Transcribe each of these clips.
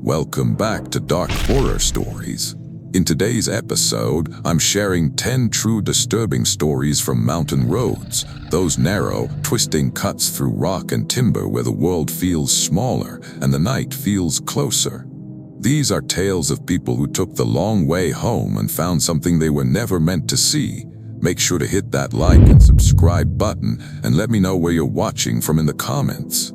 Welcome back to Dark Horror Stories. In today's episode, I'm sharing 10 true disturbing stories from mountain roads, those narrow, twisting cuts through rock and timber where the world feels smaller and the night feels closer. These are tales of people who took the long way home and found something they were never meant to see. Make sure to hit that like and subscribe button and let me know where you're watching from in the comments.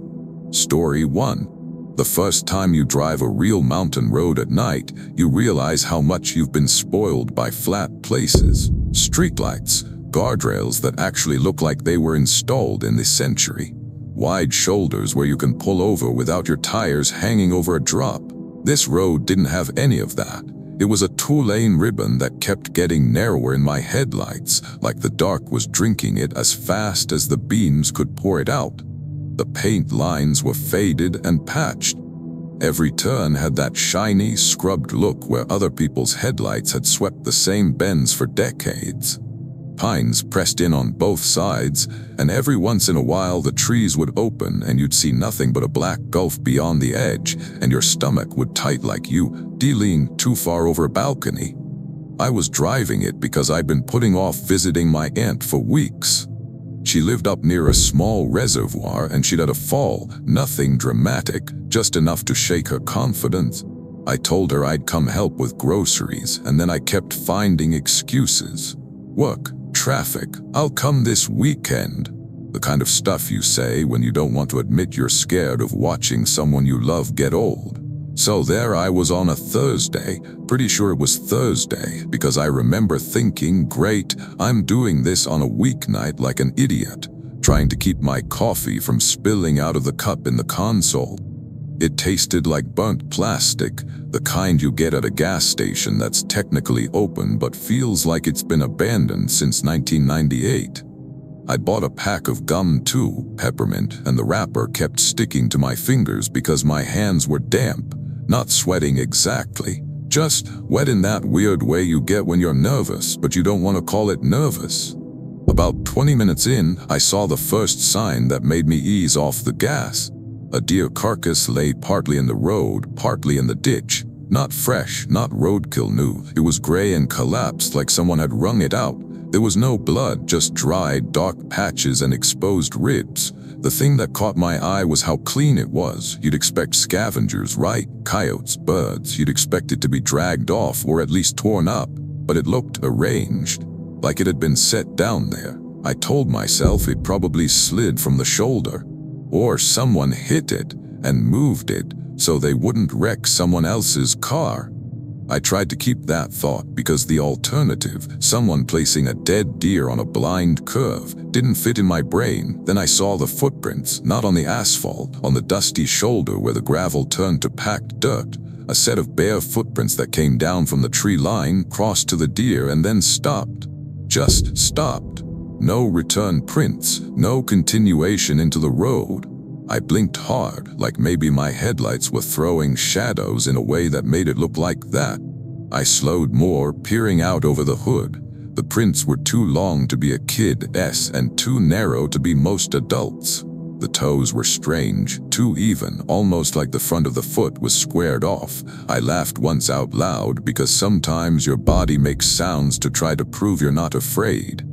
Story 1. The first time you drive a real mountain road at night, you realize how much you've been spoiled by flat places, streetlights, guardrails that actually look like they were installed in this century, wide shoulders where you can pull over without your tires hanging over a drop. This road didn't have any of that. It was a two-lane ribbon that kept getting narrower in my headlights, like the dark was drinking it as fast as the beams could pour it out. The paint lines were faded and patched. Every turn had that shiny, scrubbed look where other people's headlights had swept the same bends for decades. Pines pressed in on both sides, and every once in a while the trees would open and you'd see nothing but a black gulf beyond the edge, and your stomach would tight like you leaned too far over a balcony. I was driving it because I'd been putting off visiting my aunt for weeks. She lived up near a small reservoir and she'd had a fall, nothing dramatic, just enough to shake her confidence. I told her I'd come help with groceries, and then I kept finding excuses. Work, traffic, I'll come this weekend. The kind of stuff you say when you don't want to admit you're scared of watching someone you love get old. So there I was on a Thursday, pretty sure it was Thursday, because I remember thinking, great, I'm doing this on a weeknight like an idiot, trying to keep my coffee from spilling out of the cup in the console. It tasted like burnt plastic, the kind you get at a gas station that's technically open but feels like it's been abandoned since 1998. I bought a pack of gum too, peppermint, and the wrapper kept sticking to my fingers because my hands were damp. Not sweating exactly, just wet in that weird way you get when you're nervous, but you don't want to call it nervous. About 20 minutes in, I saw the first sign that made me ease off the gas. A deer carcass lay partly in the road, partly in the ditch. Not fresh, not roadkill new. It was gray and collapsed like someone had wrung it out. There was no blood, just dried, dark patches and exposed ribs. The thing that caught my eye was how clean it was. You'd expect scavengers, right? Coyotes, birds. You'd expect it to be dragged off or at least torn up, but it looked arranged, like it had been set down there. I told myself it probably slid from the shoulder, or someone hit it and moved it so they wouldn't wreck someone else's car. I tried to keep that thought because the alternative, someone placing a dead deer on a blind curve, didn't fit in my brain. Then I saw the footprints, not on the asphalt, on the dusty shoulder where the gravel turned to packed dirt. A set of bare footprints that came down from the tree line, crossed to the deer, and then stopped. Just stopped. No return prints, no continuation into the road. I blinked hard, like maybe my headlights were throwing shadows in a way that made it look like that. I slowed more, peering out over the hood. The prints were too long to be a kid's and too narrow to be most adults. The toes were strange, too even, almost like the front of the foot was squared off. I laughed once out loud because sometimes your body makes sounds to try to prove you're not afraid.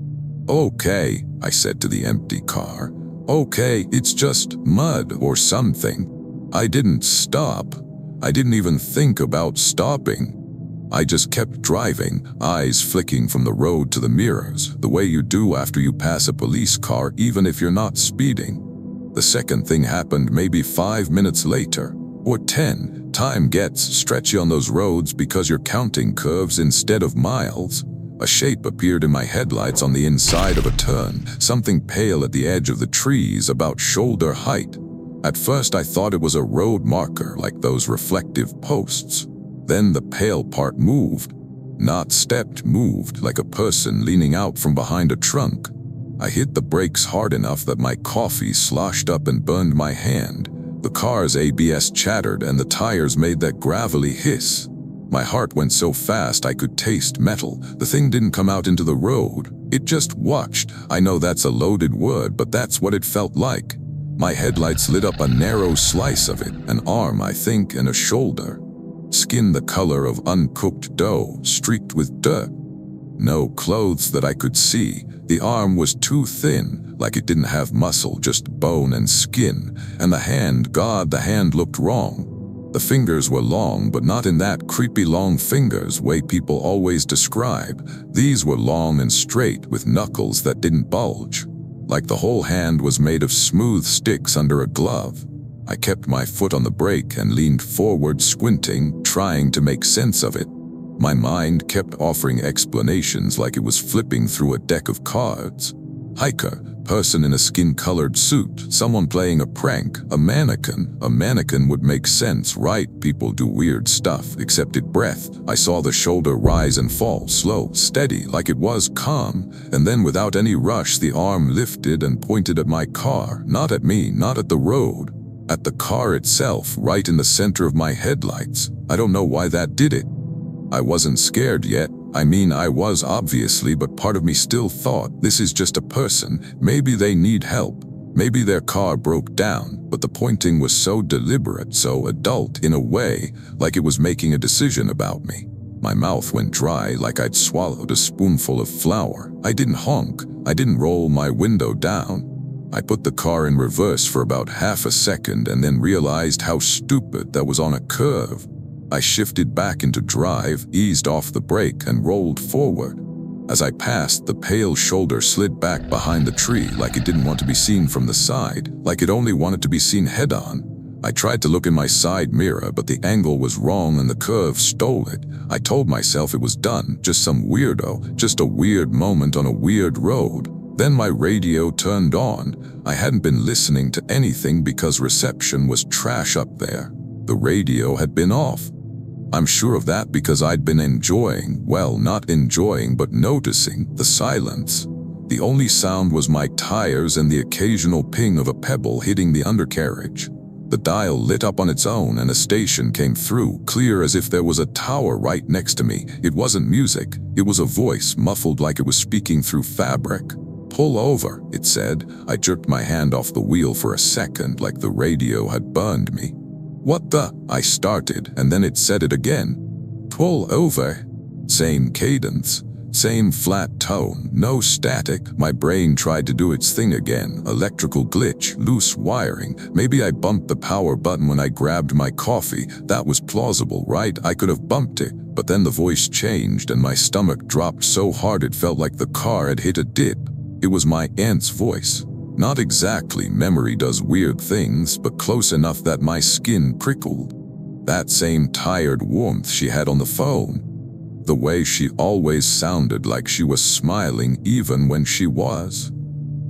Okay, I said to the empty car. Okay, it's just mud or something. I didn't stop. I didn't even think about stopping. I just kept driving, eyes flicking from the road to the mirrors, the way you do after you pass a police car even if you're not speeding. The second thing happened maybe 5 minutes later, or 10. Time gets stretchy on those roads because you're counting curves instead of miles. A shape appeared in my headlights on the inside of a turn, something pale at the edge of the trees about shoulder height. At first I thought it was a road marker like those reflective posts. Then the pale part moved. Not stepped, moved, like a person leaning out from behind a trunk. I hit the brakes hard enough that my coffee sloshed up and burned my hand. The car's ABS chattered and the tires made that gravelly hiss. My heart went so fast I could taste metal. The thing didn't come out into the road. It just watched. I know that's a loaded word, but that's what it felt like. My headlights lit up a narrow slice of it, an arm, I think, and a shoulder. Skin the color of uncooked dough, streaked with dirt. No clothes that I could see. The arm was too thin, like it didn't have muscle, just bone and skin. And the hand, God, the hand looked wrong. The fingers were long, but not in that creepy long fingers way people always describe. These were long and straight, with knuckles that didn't bulge. Like the whole hand was made of smooth sticks under a glove. I kept my foot on the brake and leaned forward, squinting, trying to make sense of it. My mind kept offering explanations like it was flipping through a deck of cards. Hiker, person in a skin-colored suit, someone playing a prank, a mannequin. A mannequin would make sense, right? People do weird stuff, excepted breath. I saw the shoulder rise and fall, slow, steady, like it was calm, and then without any rush the arm lifted and pointed at my car, not at me, not at the road. At the car itself, right in the center of my headlights. I don't know why that did it. I wasn't scared yet. I mean, I was obviously, but part of me still thought, this is just a person. Maybe they need help. Maybe their car broke down, but the pointing was so deliberate, so adult in a way, like it was making a decision about me. My mouth went dry like I'd swallowed a spoonful of flour. I didn't honk. I didn't roll my window down. I put the car in reverse for about half a second and then realized how stupid that was on a curve. I shifted back into drive, eased off the brake, and rolled forward. As I passed, the pale shoulder slid back behind the tree like it didn't want to be seen from the side, like it only wanted to be seen head-on. I tried to look in my side mirror, but the angle was wrong and the curve stole it. I told myself it was done, just some weirdo, just a weird moment on a weird road. Then my radio turned on. I hadn't been listening to anything because reception was trash up there. The radio had been off. I'm sure of that because I'd been enjoying, well, not enjoying, but noticing the silence. The only sound was my tires and the occasional ping of a pebble hitting the undercarriage. The dial lit up on its own and a station came through, clear as if there was a tower right next to me. It wasn't music, it was a voice muffled like it was speaking through fabric. "Pull over," it said. I jerked my hand off the wheel for a second like the radio had burned me. "What the?" I started, and then it said it again. "Pull over." Same cadence, same flat tone, no static. My brain tried to do its thing again. Electrical glitch, loose wiring. Maybe I bumped the power button when I grabbed my coffee. That was plausible, right? I could have bumped it. But then the voice changed and my stomach dropped so hard it felt like the car had hit a dip. It was my aunt's voice. Not exactly, memory does weird things, but close enough that my skin prickled. That same tired warmth she had on the phone. The way she always sounded like she was smiling even when she was.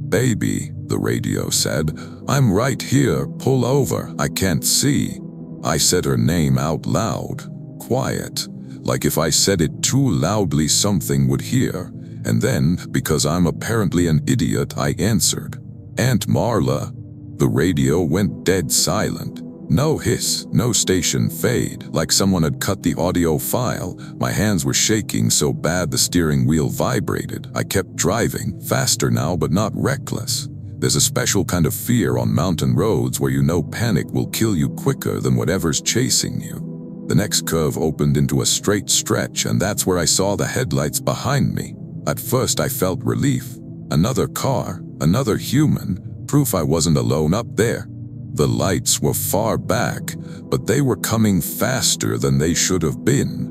"Baby," the radio said, "I'm right here, pull over, I can't see." I said her name out loud, quiet, like if I said it too loudly something would hear. And then, because I'm apparently an idiot, I answered, "Aunt Marla." The radio went dead silent. No hiss, no station fade, like someone had cut the audio file. My hands were shaking so bad the steering wheel vibrated. I kept driving, faster now but not reckless. There's a special kind of fear on mountain roads where you know panic will kill you quicker than whatever's chasing you. The next curve opened into a straight stretch, and that's where I saw the headlights behind me. At first I felt relief. Another car, another human, proof I wasn't alone up there. The lights were far back, but they were coming faster than they should have been.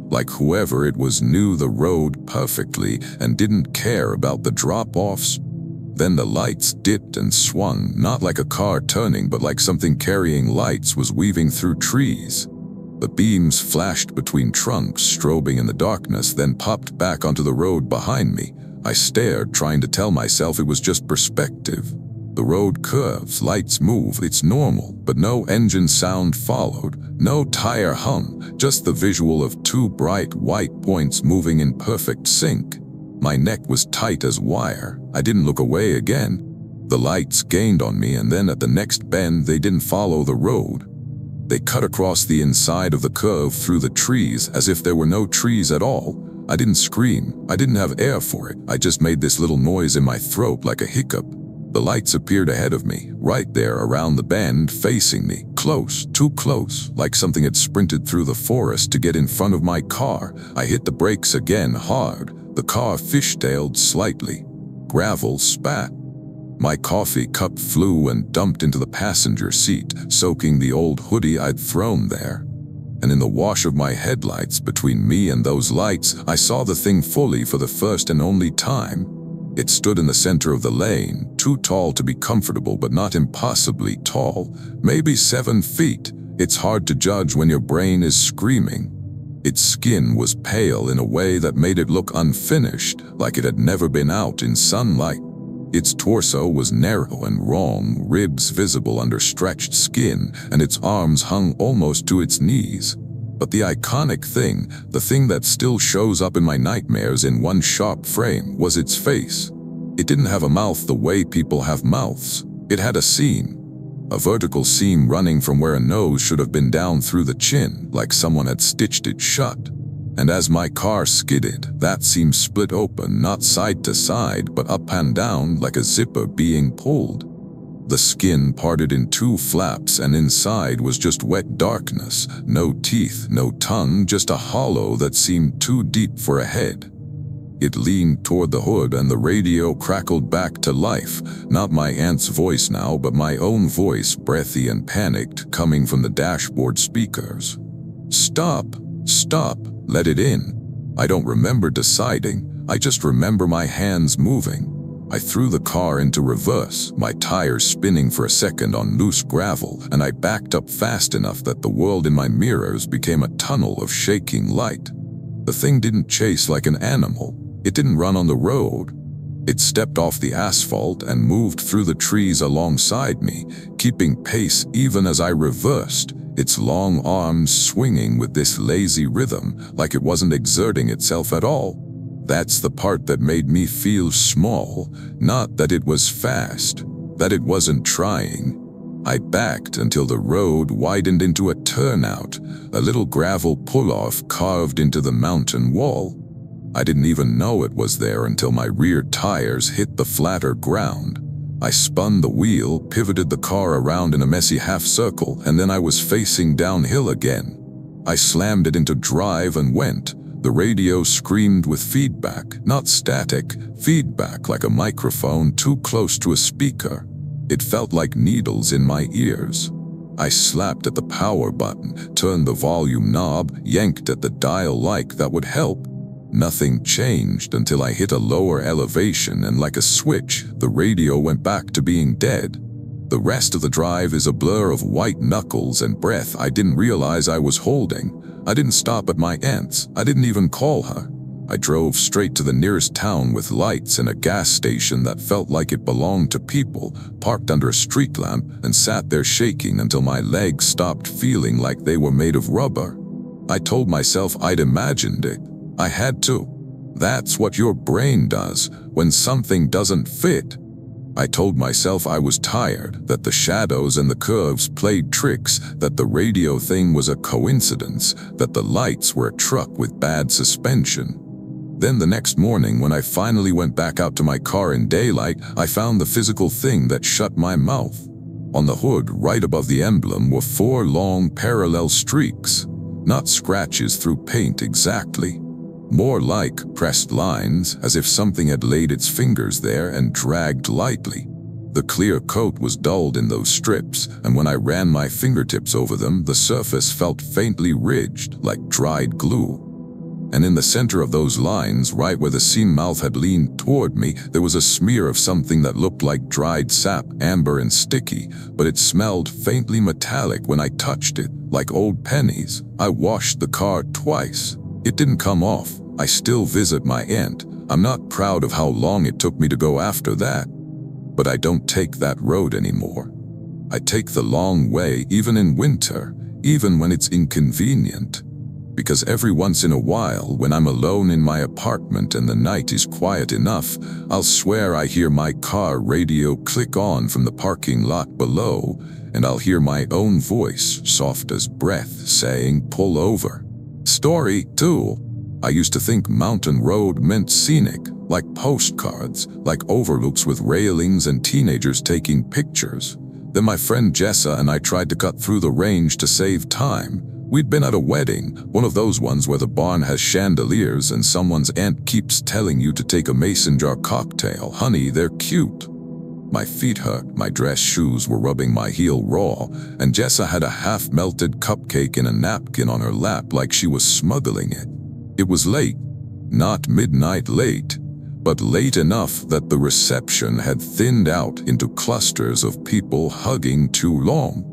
Like whoever it was knew the road perfectly and didn't care about the drop-offs. Then the lights dipped and swung, not like a car turning, but like something carrying lights was weaving through trees. The beams flashed between trunks, strobing in the darkness, then popped back onto the road behind me. I stared, trying to tell myself it was just perspective. The road curves, lights move, it's normal, but no engine sound followed, no tire hum, just the visual of two bright white points moving in perfect sync. My neck was tight as wire. I didn't look away again. The lights gained on me, and then at the next bend they didn't follow the road. They cut across the inside of the curve through the trees as if there were no trees at all. I didn't scream. I didn't have air for it. I just made this little noise in my throat like a hiccup. The lights appeared ahead of me, right there around the bend, facing me, close, too close, like something had sprinted through the forest to get in front of my car. I hit the brakes again hard. The car fishtailed slightly. Gravel spat. My coffee cup flew and dumped into the passenger seat, soaking the old hoodie I'd thrown there. And in the wash of my headlights between me and those lights, I saw the thing fully for the first and only time. It stood in the center of the lane, too tall to be comfortable but not impossibly tall, maybe 7 feet. It's hard to judge when your brain is screaming. Its skin was pale in a way that made it look unfinished, like it had never been out in sunlight. Its torso was narrow and wrong, ribs visible under stretched skin, and its arms hung almost to its knees. But the iconic thing, the thing that still shows up in my nightmares in one sharp frame, was its face. It didn't have a mouth the way people have mouths. It had a seam. A vertical seam running from where a nose should have been down through the chin, like someone had stitched it shut. And as my car skidded, that seam split open, not side to side, but up and down like a zipper being pulled. The skin parted in 2 flaps, and inside was just wet darkness. No teeth, no tongue, just a hollow that seemed too deep for a head. It leaned toward the hood and the radio crackled back to life. Not my aunt's voice now, but my own voice, breathy and panicked, coming from the dashboard speakers. "Stop! Stop! Let it in." I don't remember deciding. I just remember my hands moving. I threw the car into reverse, my tires spinning for a second on loose gravel, and I backed up fast enough that the world in my mirrors became a tunnel of shaking light. The thing didn't chase like an animal. It didn't run on the road. It stepped off the asphalt and moved through the trees alongside me, keeping pace even as I reversed, its long arms swinging with this lazy rhythm, like it wasn't exerting itself at all. That's the part that made me feel small, not that it was fast, that it wasn't trying. I backed until the road widened into a turnout, a little gravel pull-off carved into the mountain wall. I didn't even know it was there until my rear tires hit the flatter ground. I spun the wheel, pivoted the car around in a messy half-circle, and then I was facing downhill again. I slammed it into drive and went. The radio screamed with feedback, not static, feedback like a microphone too close to a speaker. It felt like needles in my ears. I slapped at the power button, turned the volume knob, yanked at the dial like that would help. Nothing changed until I hit a lower elevation, and like a switch, the radio went back to being dead. The rest of the drive is a blur of white knuckles and breath I didn't realize I was holding. I didn't stop at my aunt's. I didn't even call her. I drove straight to the nearest town with lights and a gas station that felt like it belonged to people, parked under a street lamp, and sat there shaking until my legs stopped feeling like they were made of rubber. I told myself I'd imagined it. I had to. That's what your brain does when something doesn't fit. I told myself I was tired, that the shadows and the curves played tricks, that the radio thing was a coincidence, that the lights were a truck with bad suspension. Then the next morning, when I finally went back out to my car in daylight, I found the physical thing that shut my mouth. On the hood, right above the emblem, were 4 long parallel streaks. Not scratches through paint exactly. More like pressed lines, as if something had laid its fingers there and dragged lightly. The clear coat was dulled in those strips, and when I ran my fingertips over them, the surface felt faintly ridged, like dried glue. And in the center of those lines, right where the seam mouth had leaned toward me, there was a smear of something that looked like dried sap, amber and sticky, but it smelled faintly metallic when I touched it, like old pennies. I washed the car twice. It didn't come off. I still visit my aunt. I'm not proud of how long it took me to go after that. But I don't take that road anymore. I take the long way, even in winter, even when it's inconvenient. Because every once in a while, when I'm alone in my apartment and the night is quiet enough, I'll swear I hear my car radio click on from the parking lot below, and I'll hear my own voice, soft as breath, saying, "Pull over." Story 2. I used to think mountain road meant scenic, like postcards, like overlooks with railings and teenagers taking pictures. Then my friend Jessa and I tried to cut through the range to save time. We'd been at a wedding, one of those ones where the barn has chandeliers and someone's aunt keeps telling you to take a mason jar cocktail. Honey, they're cute. My feet hurt, my dress shoes were rubbing my heel raw, and Jessa had a half-melted cupcake in a napkin on her lap like she was smuggling it. It was late, not midnight late, but late enough that the reception had thinned out into clusters of people hugging too long.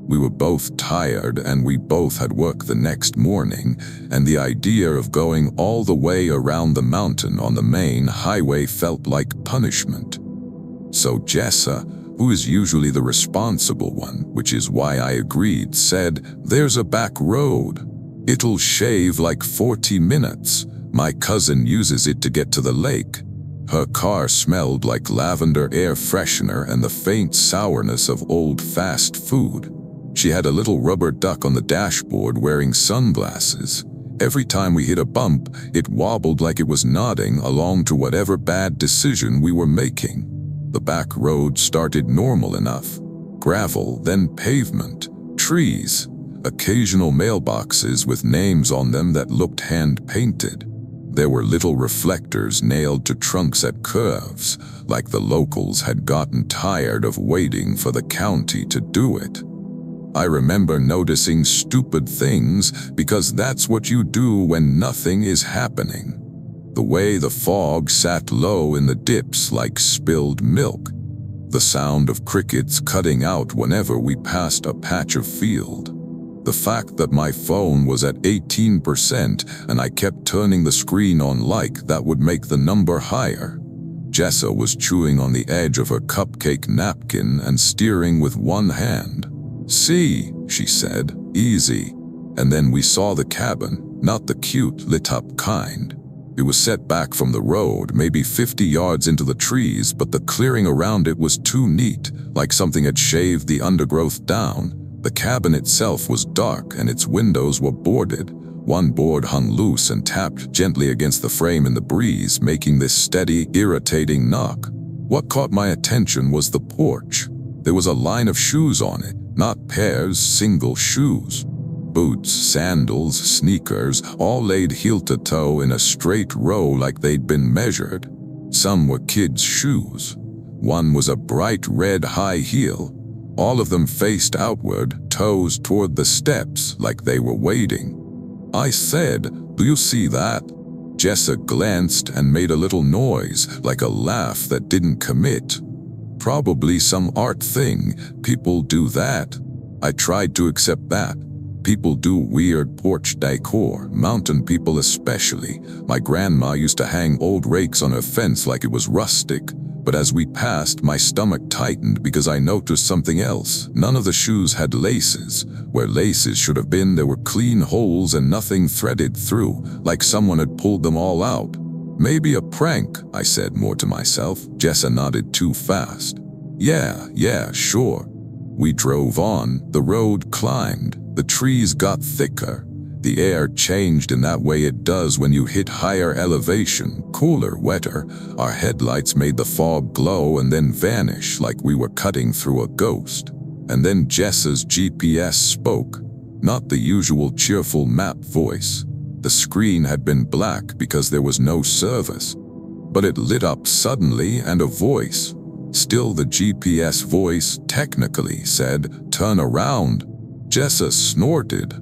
We were both tired and we both had work the next morning, and the idea of going all the way around the mountain on the main highway felt like punishment. So Jessa, who is usually the responsible one, which is why I agreed, said, "There's a back road. It'll shave like 40 minutes. My cousin uses it to get to the lake." Her car smelled like lavender air freshener and the faint sourness of old fast food. She had a little rubber duck on the dashboard wearing sunglasses. Every time we hit a bump, it wobbled like it was nodding along to whatever bad decision we were making. The back road started normal enough. Gravel, then pavement, trees, occasional mailboxes with names on them that looked hand-painted. There were little reflectors nailed to trunks at curves, like the locals had gotten tired of waiting for the county to do it. I remember noticing stupid things because that's what you do when nothing is happening. The way the fog sat low in the dips like spilled milk. The sound of crickets cutting out whenever we passed a patch of field. The fact that my phone was at 18% and I kept turning the screen on like that would make the number higher. Jessa was chewing on the edge of her cupcake napkin and steering with one hand. "See," she said, "easy." And then we saw the cabin, not the cute, lit-up kind. It was set back from the road, maybe 50 yards into the trees, but the clearing around it was too neat, like something had shaved the undergrowth down. The cabin itself was dark and its windows were boarded. One board hung loose and tapped gently against the frame in the breeze, making this steady, irritating knock. What caught my attention was the porch. There was a line of shoes on it, not pairs, single shoes. Boots, sandals, sneakers, all laid heel to toe in a straight row like they'd been measured. Some were kids' shoes. One was a bright red high heel. All of them faced outward, toes toward the steps like they were waiting. I said, "Do you see that?" Jessa glanced and made a little noise, like a laugh that didn't commit. Probably some art thing. People do that. I tried to accept that. People do weird porch decor, mountain people especially. My grandma used to hang old rakes on her fence like it was rustic. But as we passed, my stomach tightened because I noticed something else. None of the shoes had laces. Where laces should have been, there were clean holes and nothing threaded through, like someone had pulled them all out. "Maybe a prank," I said more to myself. Jessa nodded too fast. Yeah, sure." We drove on, the road climbed, the trees got thicker. The air changed in that way it does when you hit higher elevation, cooler, wetter. Our headlights made the fog glow and then vanish like we were cutting through a ghost. And then Jessa's GPS spoke, not the usual cheerful map voice. The screen had been black because there was no service. But it lit up suddenly and a voice, still the GPS voice, technically said, "Turn around." Jessa snorted.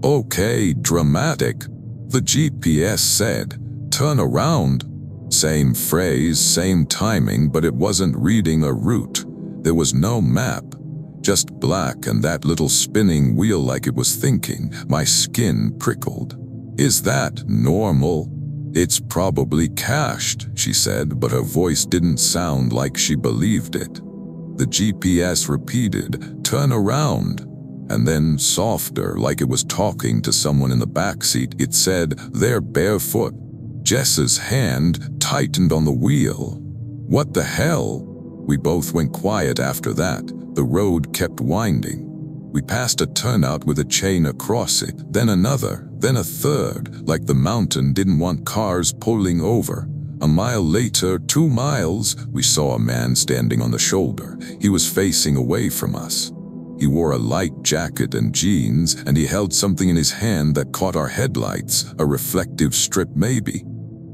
"Okay, dramatic." The GPS said, "Turn around." Same phrase, same timing, but it wasn't reading a route. There was no map, just black and that little spinning wheel like it was thinking. My skin prickled. "Is that normal?" "It's probably cached," she said, but her voice didn't sound like she believed it. The GPS repeated, "Turn around." And then softer, like it was talking to someone in the backseat, it said, "They're barefoot." Jessa's hand tightened on the wheel. What the hell? We both went quiet after that. The road kept winding. We passed a turnout with a chain across it, then another, then a third, like the mountain didn't want cars pulling over. A mile later, 2 miles, we saw a man standing on the shoulder. He was facing away from us. He wore a light jacket and jeans, and he held something in his hand that caught our headlights, a reflective strip maybe.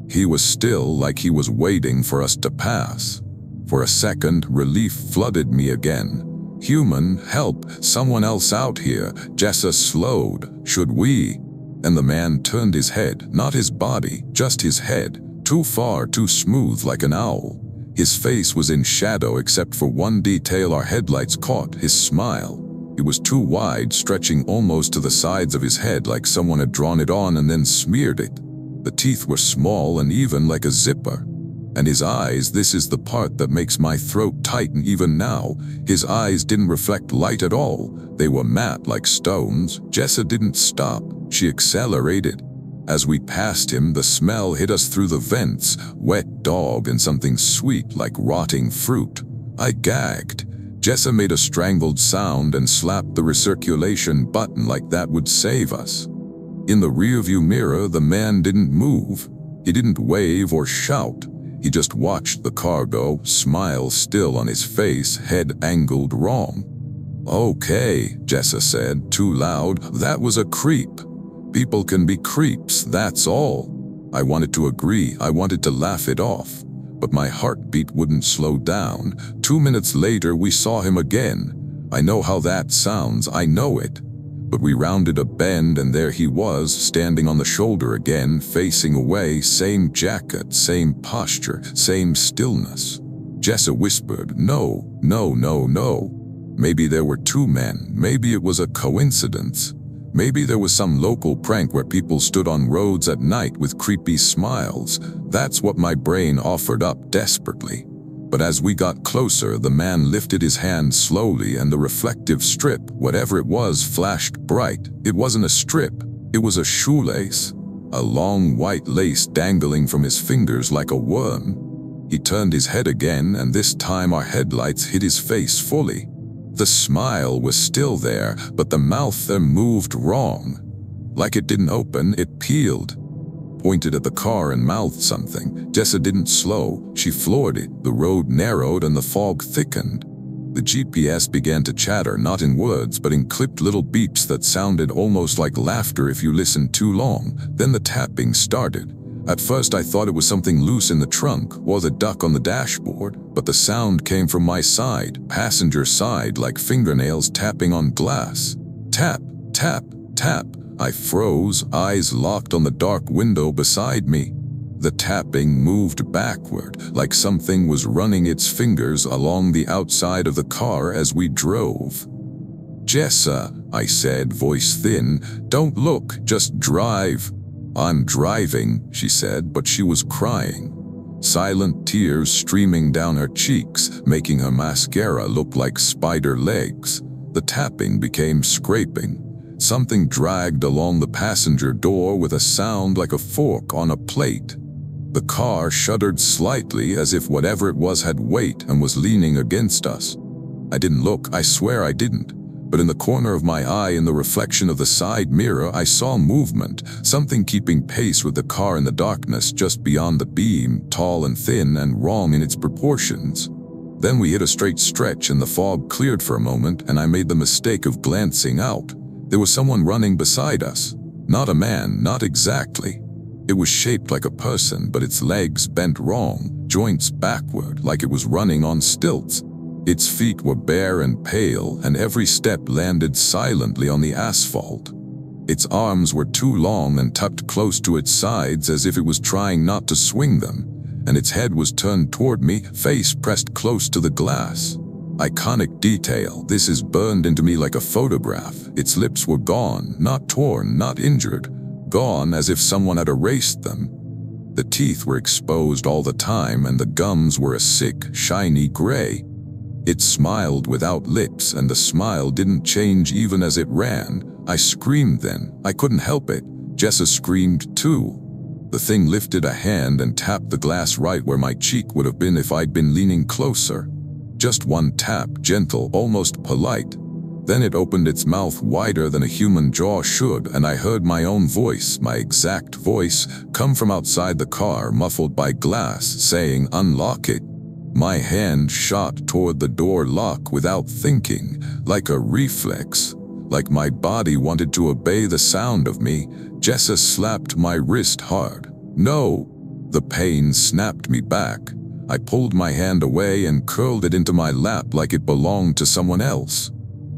He was still, like he was waiting for us to pass. For a second, relief flooded me again. Human, help, someone else out here. Jessa slowed. Should we? And the man turned his head, not his body, just his head, too far, too smooth like an owl. His face was in shadow except for one detail our headlights caught, his smile. It was too wide, stretching almost to the sides of his head like someone had drawn it on and then smeared it. The teeth were small and even like a zipper. And his eyes, this is the part that makes my throat tighten even now. His eyes didn't reflect light at all. They were matte like stones. Jessa didn't stop. She accelerated. As we passed him, the smell hit us through the vents, wet dog and something sweet like rotting fruit. I gagged. Jessa made a strangled sound and slapped the recirculation button like that would save us. In the rearview mirror, the man didn't move. He didn't wave or shout. He just watched the car go, smile still on his face, head angled wrong. "Okay," Jessa said, too loud. "That was a creep. People can be creeps, that's all." I wanted to agree, I wanted to laugh it off. But my heartbeat wouldn't slow down. 2 minutes later, we saw him again. I know how that sounds, I know it. But we rounded a bend and there he was, standing on the shoulder again, facing away, same jacket, same posture, same stillness. Jessa whispered, "No, no, no, no." Maybe there were 2 men, maybe it was a coincidence. Maybe there was some local prank where people stood on roads at night with creepy smiles. That's what my brain offered up desperately. But as we got closer, the man lifted his hand slowly and the reflective strip, whatever it was, flashed bright. It wasn't a strip, it was a shoelace. A long white lace dangling from his fingers like a worm. He turned his head again, and this time our headlights hit his face fully. The smile was still there, but the mouth there moved wrong. Like it didn't open, it peeled. Pointed at the car and mouthed something. Jessa didn't slow, she floored it. The road narrowed and the fog thickened. The GPS began to chatter, not in words, but in clipped little beeps that sounded almost like laughter if you listened too long. Then the tapping started. At first I thought it was something loose in the trunk or the duck on the dashboard, but the sound came from my side, passenger side, like fingernails tapping on glass. Tap, tap, tap. I froze, eyes locked on the dark window beside me. The tapping moved backward, like something was running its fingers along the outside of the car as we drove. "Jessa," I said, voice thin, "don't look, just drive." "I'm driving," she said, but she was crying. Silent tears streaming down her cheeks, making her mascara look like spider legs. The tapping became scraping. Something dragged along the passenger door with a sound like a fork on a plate. The car shuddered slightly as if whatever it was had weight and was leaning against us. I didn't look, I swear I didn't. But in the corner of my eye, in the reflection of the side mirror, I saw movement, something keeping pace with the car in the darkness just beyond the beam, tall and thin and wrong in its proportions. Then we hit a straight stretch and the fog cleared for a moment, and I made the mistake of glancing out. There was someone running beside us. Not a man, not exactly. It was shaped like a person, but its legs bent wrong, joints backward, like it was running on stilts. Its feet were bare and pale, and every step landed silently on the asphalt. Its arms were too long and tucked close to its sides as if it was trying not to swing them, and its head was turned toward me, face pressed close to the glass. Iconic detail, this is burned into me like a photograph. Its lips were gone, not torn, not injured, gone as if someone had erased them. The teeth were exposed all the time, and the gums were a sick, shiny gray. It smiled without lips, and the smile didn't change even as it ran. I screamed then. I couldn't help it. Jessa screamed too. The thing lifted a hand and tapped the glass right where my cheek would have been if I'd been leaning closer. Just one tap, gentle, almost polite. Then it opened its mouth wider than a human jaw should, and I heard my own voice, my exact voice, come from outside the car, muffled by glass, saying, "Unlock it." My hand shot toward the door lock without thinking, like a reflex. Like my body wanted to obey the sound of me, Jessa slapped my wrist hard. "No!" The pain snapped me back. I pulled my hand away and curled it into my lap like it belonged to someone else.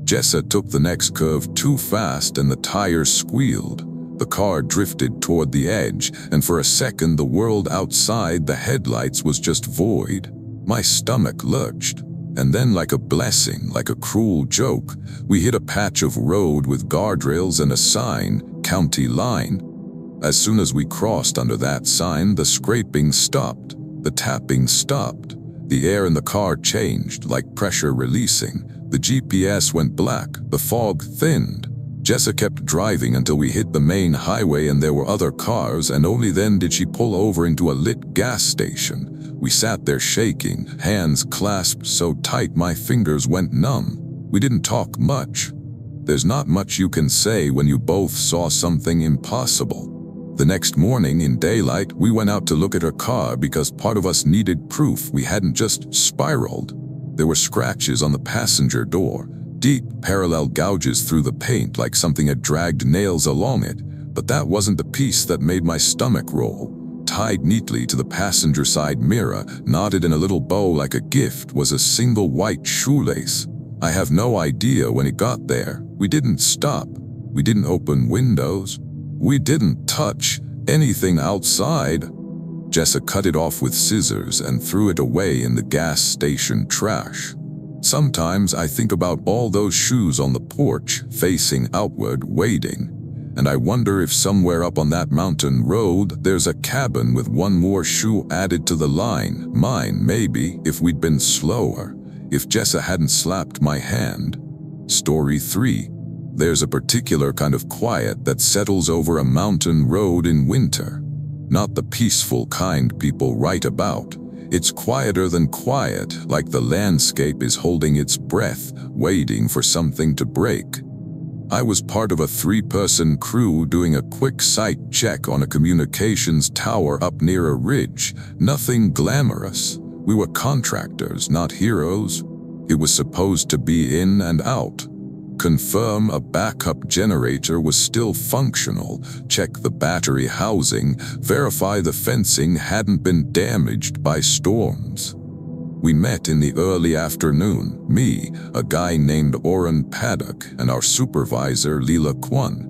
Jessa took the next curve too fast and the tires squealed. The car drifted toward the edge, and for a second the world outside the headlights was just void. My stomach lurched. And then, like a blessing, like a cruel joke, we hit a patch of road with guardrails and a sign, "County Line." As soon as we crossed under that sign, the scraping stopped. The tapping stopped. The air in the car changed, like pressure releasing. The GPS went black. The fog thinned. Jessa kept driving until we hit the main highway and there were other cars, and only then did she pull over into a lit gas station. We sat there shaking, hands clasped so tight my fingers went numb. We didn't talk much. There's not much you can say when you both saw something impossible. The next morning in daylight, we went out to look at her car because part of us needed proof we hadn't just spiraled. There were scratches on the passenger door, deep parallel gouges through the paint like something had dragged nails along it, but that wasn't the piece that made my stomach roll. Tied neatly to the passenger side mirror, knotted in a little bow like a gift, was a single white shoelace. I have no idea when it got there. We didn't stop. We didn't open windows. We didn't touch anything outside. Jessa cut it off with scissors and threw it away in the gas station trash. Sometimes I think about all those shoes on the porch, facing outward, waiting. And I wonder if somewhere up on that mountain road there's a cabin with one more shoe added to the line. Mine, maybe, if we'd been slower. If Jessa hadn't slapped my hand. Story 3. There's a particular kind of quiet that settles over a mountain road in winter. Not the peaceful kind people write about. It's quieter than quiet, like the landscape is holding its breath, waiting for something to break. I was part of a 3-person crew doing a quick sight check on a communications tower up near a ridge. Nothing glamorous. We were contractors, not heroes. It was supposed to be in and out. Confirm a backup generator was still functional, check the battery housing, verify the fencing hadn't been damaged by storms. We met in the early afternoon, me, a guy named Oren Paddock, and our supervisor Leela Kwon.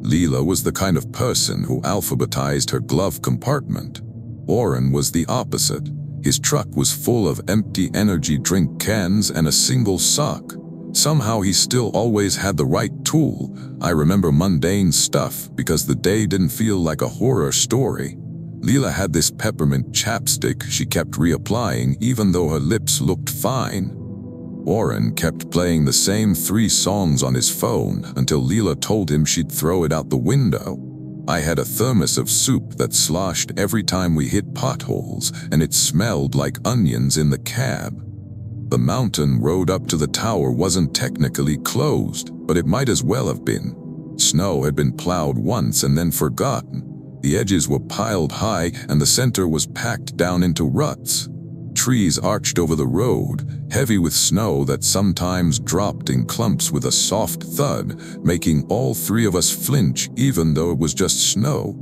Leela was the kind of person who alphabetized her glove compartment. Oren was the opposite. His truck was full of empty energy drink cans and a single sock. Somehow he still always had the right tool. I remember mundane stuff because the day didn't feel like a horror story. Leela had this peppermint chapstick she kept reapplying even though her lips looked fine. Oren kept playing the same 3 songs on his phone until Leela told him she'd throw it out the window. I had a thermos of soup that sloshed every time we hit potholes, and it smelled like onions in the cab. The mountain road up to the tower wasn't technically closed, but it might as well have been. Snow had been plowed once and then forgotten. The edges were piled high and the center was packed down into ruts. Trees arched over the road, heavy with snow that sometimes dropped in clumps with a soft thud, making all 3 of us flinch even though it was just snow.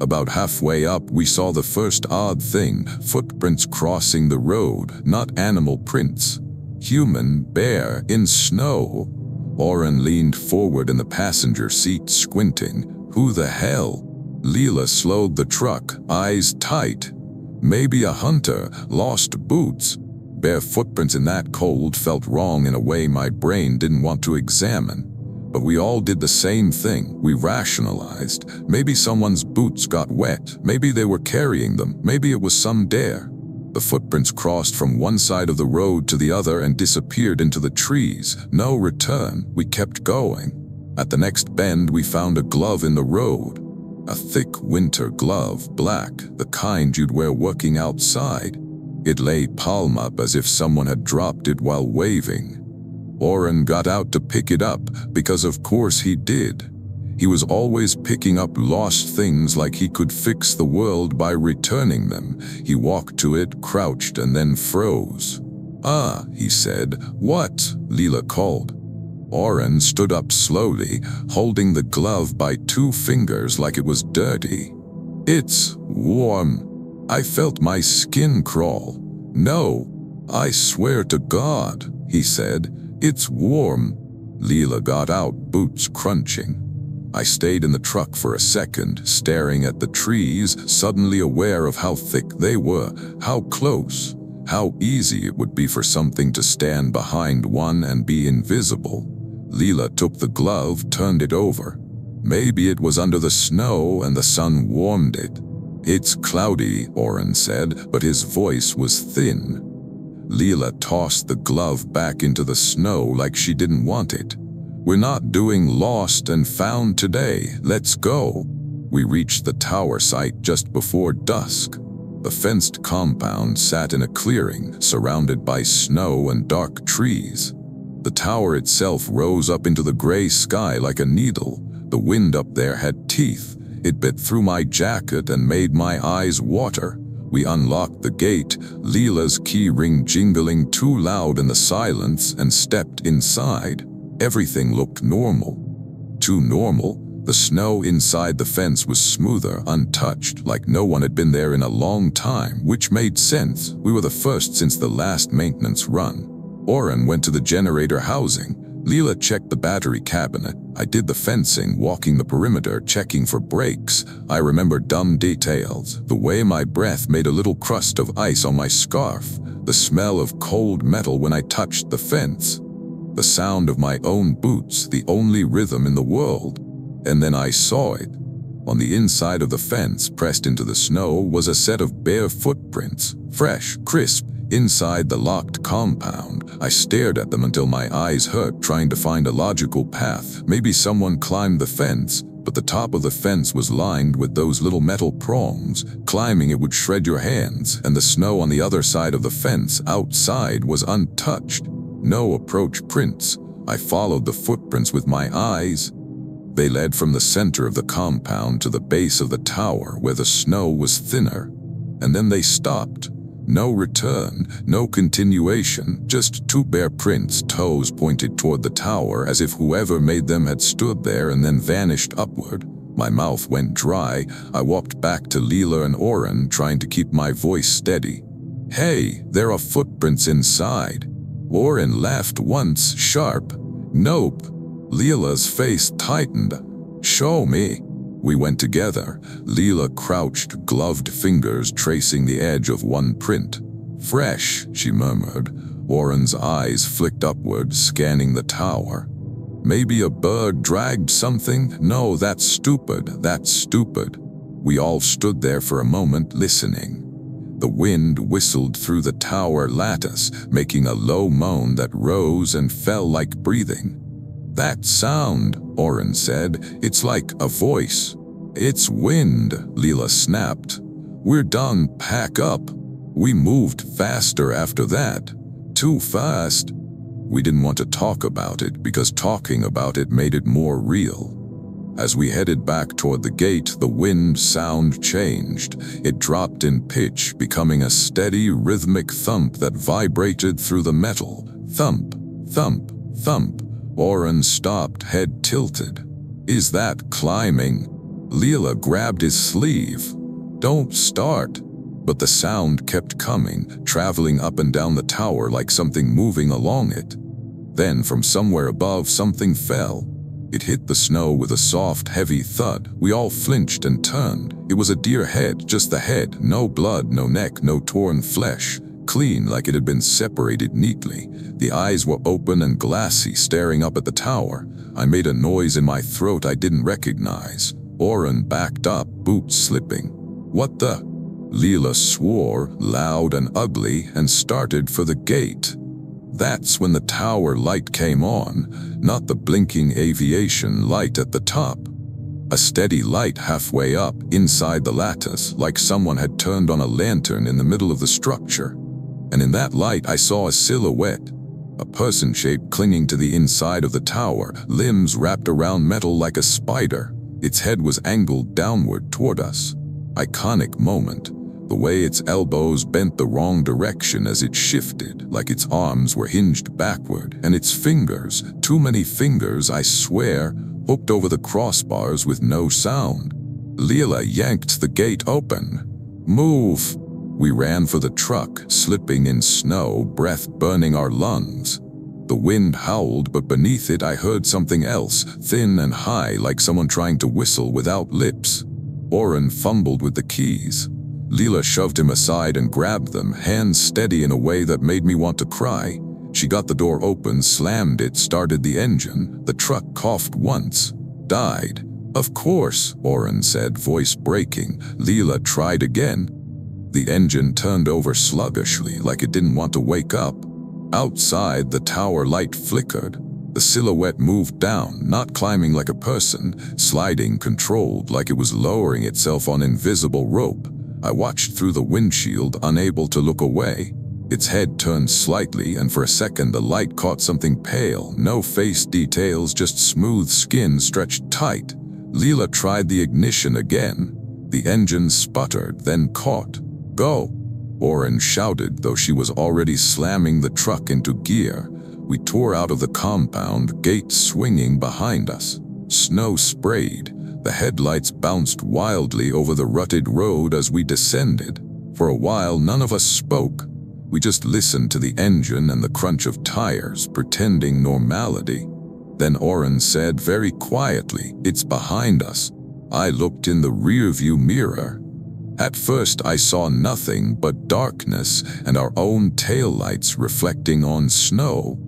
About halfway up, we saw the first odd thing, footprints crossing the road, not animal prints. Human, bare, in snow. Oren leaned forward in the passenger seat, squinting. Who the hell? Leela slowed the truck, eyes tight. Maybe a hunter, lost boots. Bare footprints in that cold felt wrong in a way my brain didn't want to examine. But we all did the same thing. We rationalized. Maybe someone's boots got wet. Maybe they were carrying them. Maybe it was some dare. The footprints crossed from one side of the road to the other and disappeared into the trees. No return. We kept going. At the next bend, we found a glove in the road. A thick winter glove, black, the kind you'd wear working outside. It lay palm up as if someone had dropped it while waving. Oren got out to pick it up, because of course he did. He was always picking up lost things like he could fix the world by returning them. He walked to it, crouched, and then froze. "Ah," he said. "What?" Leela called. Oren stood up slowly, holding the glove by 2 fingers like it was dirty. "It's warm." I felt my skin crawl. "No, I swear to God," he said. "It's warm." Leela got out, boots crunching. I stayed in the truck for a second, staring at the trees, suddenly aware of how thick they were, how close, how easy it would be for something to stand behind one and be invisible. Leela took the glove, turned it over. Maybe it was under the snow and the sun warmed it. "It's cloudy," Oren said, but his voice was thin. Leela tossed the glove back into the snow like she didn't want it. "We're not doing lost and found today. Let's go." We reached the tower site just before dusk. The fenced compound sat in a clearing, surrounded by snow and dark trees. The tower itself rose up into the gray sky like a needle. The wind up there had teeth. It bit through my jacket and made my eyes water. We unlocked the gate, Leela's key ring jingling too loud in the silence, and stepped inside. Everything looked normal. Too normal. The snow inside the fence was smoother, untouched, like no one had been there in a long time, which made sense. We were the first since the last maintenance run. Oren went to the generator housing. Leela checked the battery cabinet. I did the fencing, walking the perimeter, checking for breaks. I remember dumb details. The way my breath made a little crust of ice on my scarf. The smell of cold metal when I touched the fence. The sound of my own boots, the only rhythm in the world. And then I saw it. On the inside of the fence, pressed into the snow, was a set of bare footprints, fresh, crisp, inside the locked compound. I stared at them until my eyes hurt, trying to find a logical path. Maybe someone climbed the fence, but the top of the fence was lined with those little metal prongs. Climbing it would shred your hands, and the snow on the other side of the fence, outside, was untouched. No approach prints. I followed the footprints with my eyes. They led from the center of the compound to the base of the tower where the snow was thinner. And then they stopped. No return, no continuation, just 2 bare prints, toes pointed toward the tower as if whoever made them had stood there and then vanished upward. My mouth went dry. I walked back to Leela and Oren, trying to keep my voice steady. "Hey, there are footprints inside." Oren laughed once, sharp. "Nope." Leela's face tightened. "Show me." We went together. Leela crouched, gloved fingers tracing the edge of one print. "Fresh," she murmured. Oren's eyes flicked upward, scanning the tower. "Maybe a bird dragged something? No, that's stupid, that's stupid." We all stood there for a moment, listening. The wind whistled through the tower lattice, making a low moan that rose and fell like breathing. "That sound," Oren said, "it's like a voice." "It's wind," Leela snapped. "We're done, pack up." We moved faster after that. Too fast. We didn't want to talk about it because talking about it made it more real. As we headed back toward the gate, the wind sound changed. It dropped in pitch, becoming a steady, rhythmic thump that vibrated through the metal. Thump, thump, thump. Oren stopped, head tilted. "Is that climbing?" Leela grabbed his sleeve. "Don't start." But the sound kept coming, traveling up and down the tower like something moving along it. Then, from somewhere above, something fell. It hit the snow with a soft, heavy thud. We all flinched and turned. It was a deer head, just the head. No blood, no neck, no torn flesh. Clean, like it had been separated neatly. The eyes were open and glassy, staring up at the tower. I made a noise in my throat I didn't recognize. Oren backed up, boots slipping. "What the?" Leela swore, loud and ugly, and started for the gate. That's when the tower light came on, not the blinking aviation light at the top. A steady light halfway up, inside the lattice, like someone had turned on a lantern in the middle of the structure. And in that light I saw a silhouette. A person shape clinging to the inside of the tower, limbs wrapped around metal like a spider. Its head was angled downward toward us. Iconic moment. The way its elbows bent the wrong direction as it shifted, like its arms were hinged backward, and its fingers, too many fingers, I swear, hooked over the crossbars with no sound. Leela yanked the gate open. "Move!" We ran for the truck, slipping in snow, breath burning our lungs. The wind howled, but beneath it I heard something else, thin and high, like someone trying to whistle without lips. Oren fumbled with the keys. Leela shoved him aside and grabbed them, hands steady in a way that made me want to cry. She got the door open, slammed it, started the engine. The truck coughed once. "Died." "Of course," Oren said, voice breaking. Leela tried again. The engine turned over sluggishly, like it didn't want to wake up. Outside, the tower light flickered. The silhouette moved down, not climbing like a person, sliding controlled like it was lowering itself on invisible rope. I watched through the windshield, unable to look away. Its head turned slightly, and for a second the light caught something pale. No face details, just smooth skin stretched tight. Leela tried the ignition again. The engine sputtered, then caught. "Go!" Oren shouted, though she was already slamming the truck into gear. We tore out of the compound, gate swinging behind us. Snow sprayed. The headlights bounced wildly over the rutted road as we descended. For a while, none of us spoke. We just listened to the engine and the crunch of tires, pretending normality. Then Oren said very quietly, "It's behind us." I looked in the rearview mirror. At first I saw nothing but darkness and our own taillights reflecting on snow.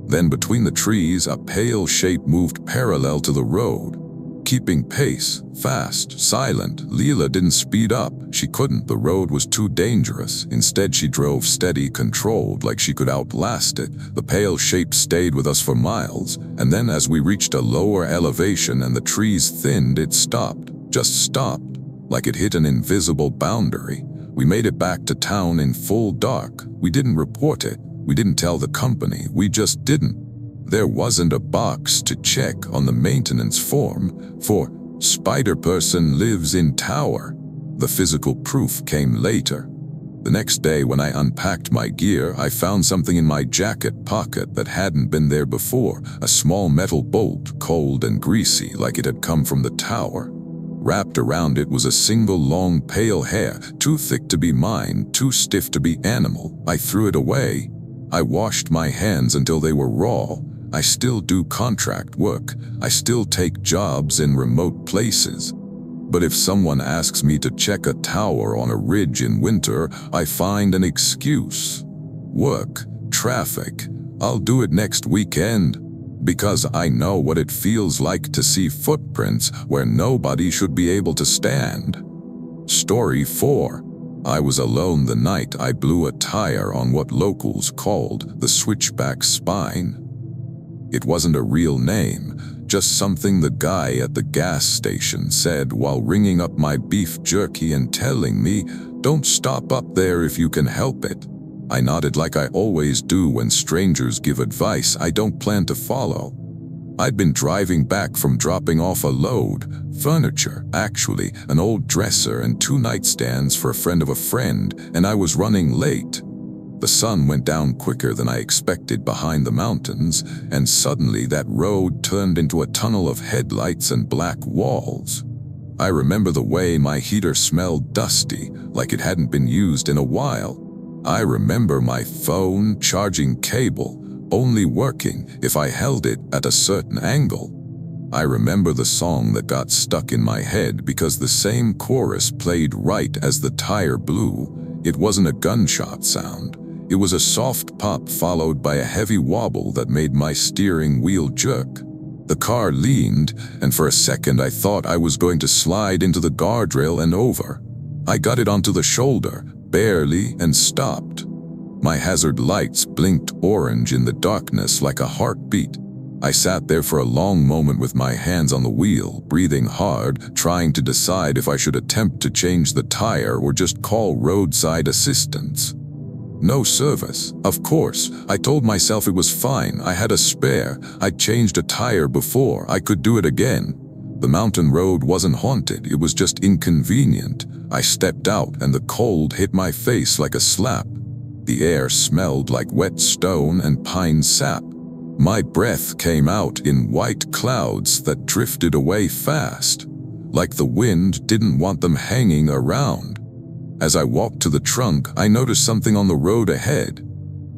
Then between the trees, a pale shape moved parallel to the road, keeping pace, fast, silent. Leela didn't speed up. She couldn't. The road was too dangerous. Instead, she drove steady, controlled, like she could outlast it. The pale shape stayed with us for miles, and then as we reached a lower elevation and the trees thinned, it stopped. Just stopped, like it hit an invisible boundary. We made it back to town in full dark. We didn't report it. We didn't tell the company. We just didn't. There wasn't a box to check on the maintenance form for "Spider Person lives in tower." The physical proof came later. The next day when I unpacked my gear, I found something in my jacket pocket that hadn't been there before, a small metal bolt, cold and greasy like it had come from the tower. Wrapped around it was a single long pale hair, too thick to be mine, too stiff to be animal. I threw it away. I washed my hands until they were raw. I still do contract work. I still take jobs in remote places. But if someone asks me to check a tower on a ridge in winter, I find an excuse. Work, traffic, I'll do it next weekend. Because I know what it feels like to see footprints where nobody should be able to stand. Story 4. I was alone the night I blew a tire on what locals called the switchback spine. It wasn't a real name, just something the guy at the gas station said while ringing up my beef jerky and telling me, "Don't stop up there if you can help it." I nodded like I always do when strangers give advice I don't plan to follow. I'd been driving back from dropping off a load, furniture, actually, an old dresser and 2 nightstands for a friend of a friend, and I was running late. The sun went down quicker than I expected behind the mountains, and suddenly that road turned into a tunnel of headlights and black walls. I remember the way my heater smelled dusty, like it hadn't been used in a while. I remember my phone charging cable, only working if I held it at a certain angle. I remember the song that got stuck in my head because the same chorus played right as the tire blew. It wasn't a gunshot sound. It was a soft pop followed by a heavy wobble that made my steering wheel jerk. The car leaned, and for a second I thought I was going to slide into the guardrail and over. I got it onto the shoulder, barely, and stopped. My hazard lights blinked orange in the darkness like a heartbeat. I sat there for a long moment with my hands on the wheel, breathing hard, trying to decide if I should attempt to change the tire or just call roadside assistance. No service. Of course, I told myself it was fine. I had a spare. I'd changed a tire before. I could do it again. The mountain road wasn't haunted. It was just inconvenient. I stepped out and the cold hit my face like a slap. The air smelled like wet stone and pine sap. My breath came out in white clouds that drifted away fast, like the wind didn't want them hanging around. As I walked to the trunk, I noticed something on the road ahead.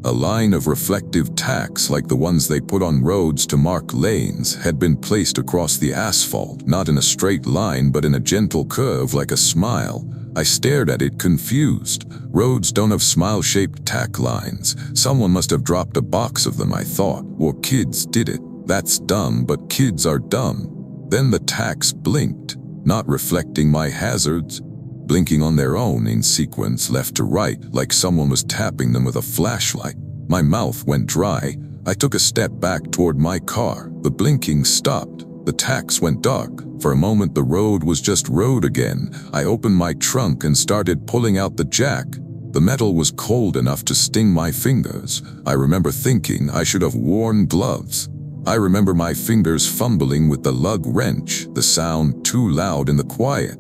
A line of reflective tacks like the ones they put on roads to mark lanes had been placed across the asphalt, not in a straight line but in a gentle curve like a smile. I stared at it confused. Roads don't have smile-shaped tack lines. Someone must have dropped a box of them, I thought. Or kids did it. That's dumb, but kids are dumb. Then the tacks blinked, not reflecting my hazards, blinking on their own in sequence left to right, like someone was tapping them with a flashlight. My mouth went dry. I took a step back toward my car. The blinking stopped. The tacks went dark. For a moment the road was just road again. I opened my trunk and started pulling out the jack. The metal was cold enough to sting my fingers. I remember thinking I should have worn gloves. I remember my fingers fumbling with the lug wrench, the sound too loud in the quiet.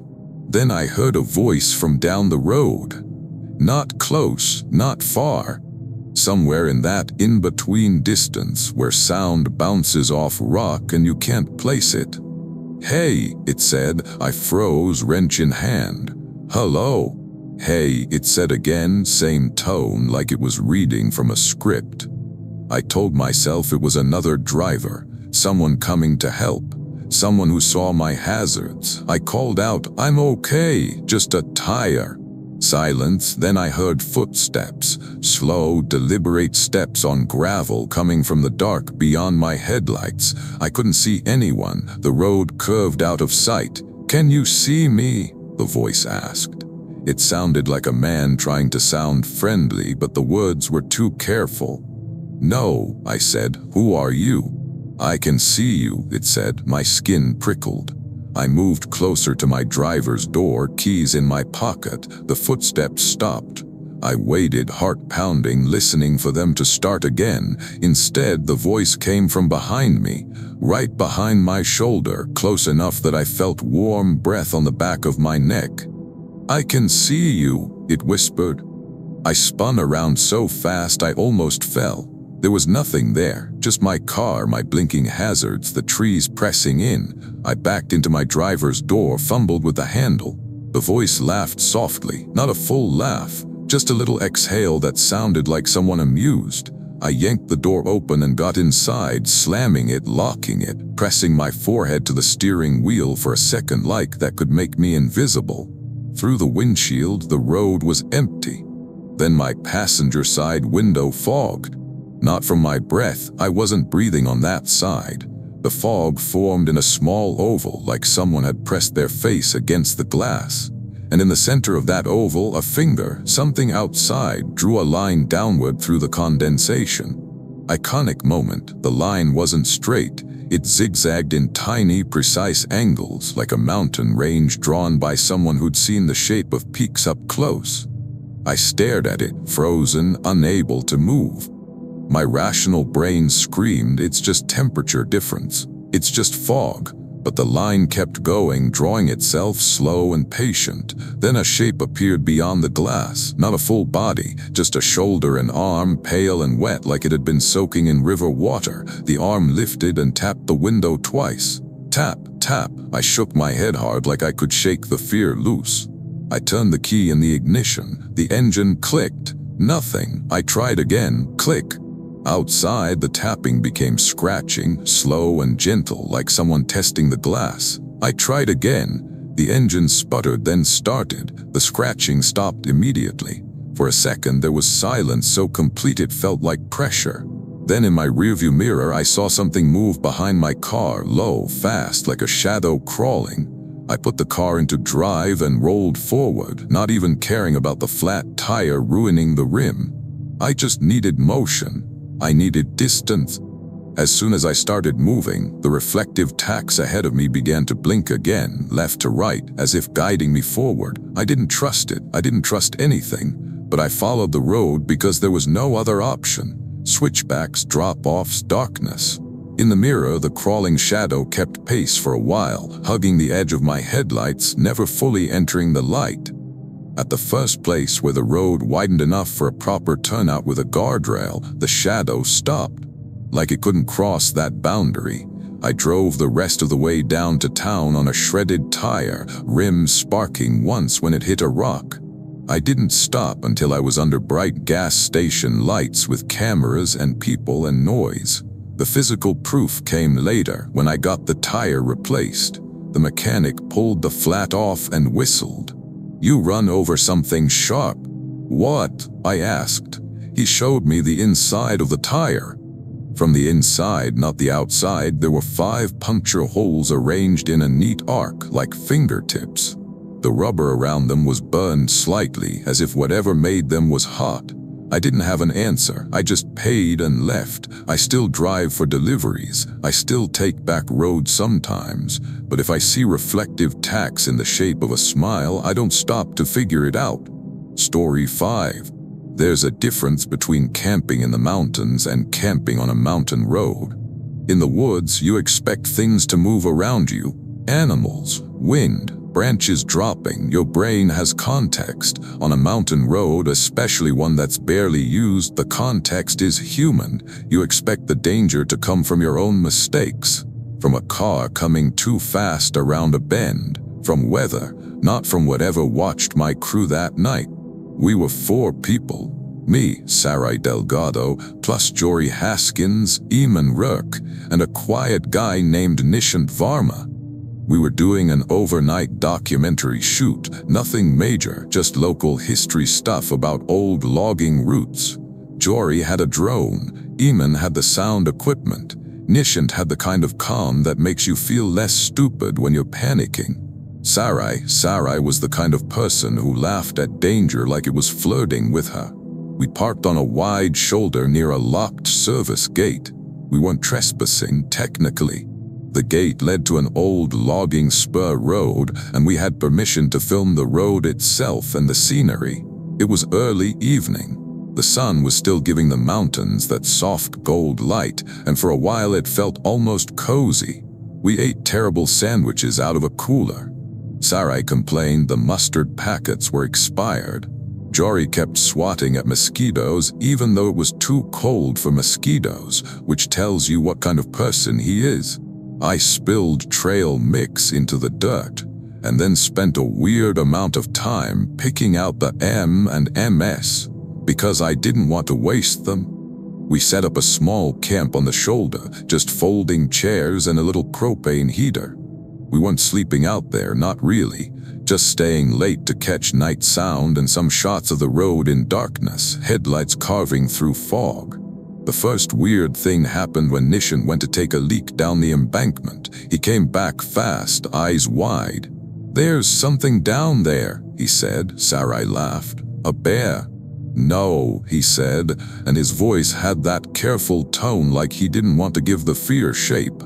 Then I heard a voice from down the road. Not close, not far. Somewhere in that in-between distance where sound bounces off rock and you can't place it. "Hey," it said. I froze, wrench in hand. "Hello." "Hey," it said again, same tone, like it was reading from a script. I told myself it was another driver, someone coming to help. Someone who saw my hazards. I called out, "I'm okay, just a tire." Silence, then I heard footsteps, slow, deliberate steps on gravel coming from the dark beyond my headlights. I couldn't see anyone. The road curved out of sight. "Can you see me?" the voice asked. It sounded like a man trying to sound friendly, but the words were too careful. "No," I said. "Who are you?" "I can see you," it said. My skin prickled. I moved closer to my driver's door, keys in my pocket. The footsteps stopped. I waited, heart pounding, listening for them to start again. Instead, the voice came from behind me, right behind my shoulder, close enough that I felt warm breath on the back of my neck. "I can see you," it whispered. I spun around so fast I almost fell. There was nothing there, just my car, my blinking hazards, the trees pressing in. I backed into my driver's door, fumbled with the handle. The voice laughed softly, not a full laugh, just a little exhale that sounded like someone amused. I yanked the door open and got inside, slamming it, locking it, pressing my forehead to the steering wheel for a second like that could make me invisible. Through the windshield, the road was empty. Then my passenger side window fogged. Not from my breath, I wasn't breathing on that side. The fog formed in a small oval, like someone had pressed their face against the glass. And in the center of that oval, a finger, something outside, drew a line downward through the condensation. Iconic moment, the line wasn't straight. It zigzagged in tiny, precise angles, like a mountain range drawn by someone who'd seen the shape of peaks up close. I stared at it, frozen, unable to move. My rational brain screamed, "It's just temperature difference. It's just fog." But the line kept going, drawing itself slow and patient. Then a shape appeared beyond the glass, not a full body, just a shoulder and arm, pale and wet like it had been soaking in river water. The arm lifted and tapped the window twice. Tap, tap. I shook my head hard like I could shake the fear loose. I turned the key in the ignition. The engine clicked. Nothing. I tried again. Click. Outside, the tapping became scratching, slow and gentle, like someone testing the glass. I tried again. The engine sputtered, then started. The scratching stopped immediately. For a second, there was silence so complete it felt like pressure. Then in my rearview mirror, I saw something move behind my car, low, fast, like a shadow crawling. I put the car into drive and rolled forward, not even caring about the flat tire ruining the rim. I just needed motion. I needed distance. As soon as I started moving, the reflective tacks ahead of me began to blink again, left to right, as if guiding me forward. I didn't trust it. I didn't trust anything. But I followed the road because there was no other option. Switchbacks, drop-offs, darkness. In the mirror, the crawling shadow kept pace for a while, hugging the edge of my headlights, never fully entering the light. At the first place where the road widened enough for a proper turnout with a guardrail, the shadow stopped. Like it couldn't cross that boundary. I drove the rest of the way down to town on a shredded tire, rims sparking once when it hit a rock. I didn't stop until I was under bright gas station lights with cameras and people and noise. The physical proof came later when I got the tire replaced. The mechanic pulled the flat off and whistled. "You run over something sharp." "What?" I asked. He showed me the inside of the tire. From the inside, not the outside, there were 5 puncture holes arranged in a neat arc like fingertips. The rubber around them was burned slightly, as if whatever made them was hot. I didn't have an answer. I just paid and left. I still drive for deliveries. I still take back roads sometimes. But if I see reflective tacks in the shape of a smile, I don't stop to figure it out. Story 5. There's a difference between camping in the mountains and camping on a mountain road. In the woods, you expect things to move around you. Animals, wind, branches dropping, your brain has context. On a mountain road, especially one that's barely used, the context is human. You expect the danger to come from your own mistakes, from a car coming too fast around a bend, from weather, not from whatever watched my crew that night. We were 4 people. Me, Sarai Delgado, plus Jory Haskins, Eamon Rourke, and a quiet guy named Nishant Varma. We were doing an overnight documentary shoot, nothing major, just local history stuff about old logging routes. Jory had a drone, Eamon had the sound equipment, Nishant had the kind of calm that makes you feel less stupid when you're panicking. Sarai was the kind of person who laughed at danger like it was flirting with her. We parked on a wide shoulder near a locked service gate. We weren't trespassing, technically. The gate led to an old logging spur road, and we had permission to film the road itself and the scenery. It was early evening. The sun was still giving the mountains that soft gold light, and for a while it felt almost cozy. We ate terrible sandwiches out of a cooler. Sarai complained the mustard packets were expired. Jory kept swatting at mosquitoes even though it was too cold for mosquitoes, which tells you what kind of person he is. I spilled trail mix into the dirt, and then spent a weird amount of time picking out the M and MS, because I didn't want to waste them. We set up a small camp on the shoulder, just folding chairs and a little propane heater. We weren't sleeping out there, not really, just staying late to catch night sound and some shots of the road in darkness, headlights carving through fog. The first weird thing happened when Nishant went to take a leak down the embankment. He came back fast, eyes wide. "There's something down there," he said. Sarai laughed. "A bear." "No," he said, and his voice had that careful tone like he didn't want to give the fear shape.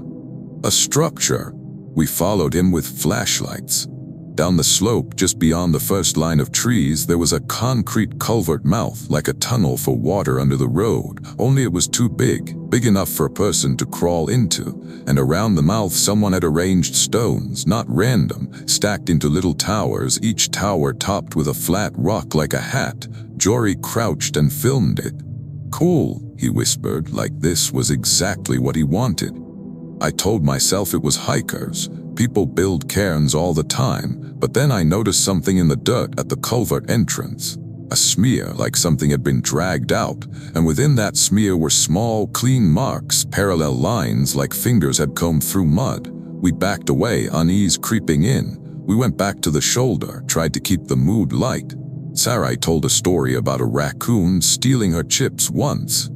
"A structure." We followed him with flashlights. Down the slope, just beyond the first line of trees, there was a concrete culvert mouth, like a tunnel for water under the road, only it was too big enough for a person to crawl into, and around the mouth someone had arranged stones, not random, stacked into little towers, each tower topped with a flat rock like a hat. Jory crouched and filmed it. "Cool," he whispered, like this was exactly what he wanted. I told myself it was hikers. People build cairns all the time, but then I noticed something in the dirt at the culvert entrance. A smear, like something had been dragged out, and within that smear were small, clean marks, parallel lines like fingers had combed through mud. We backed away, unease creeping in. We went back to the shoulder, tried to keep the mood light. Sarai told a story about a raccoon stealing her chips once.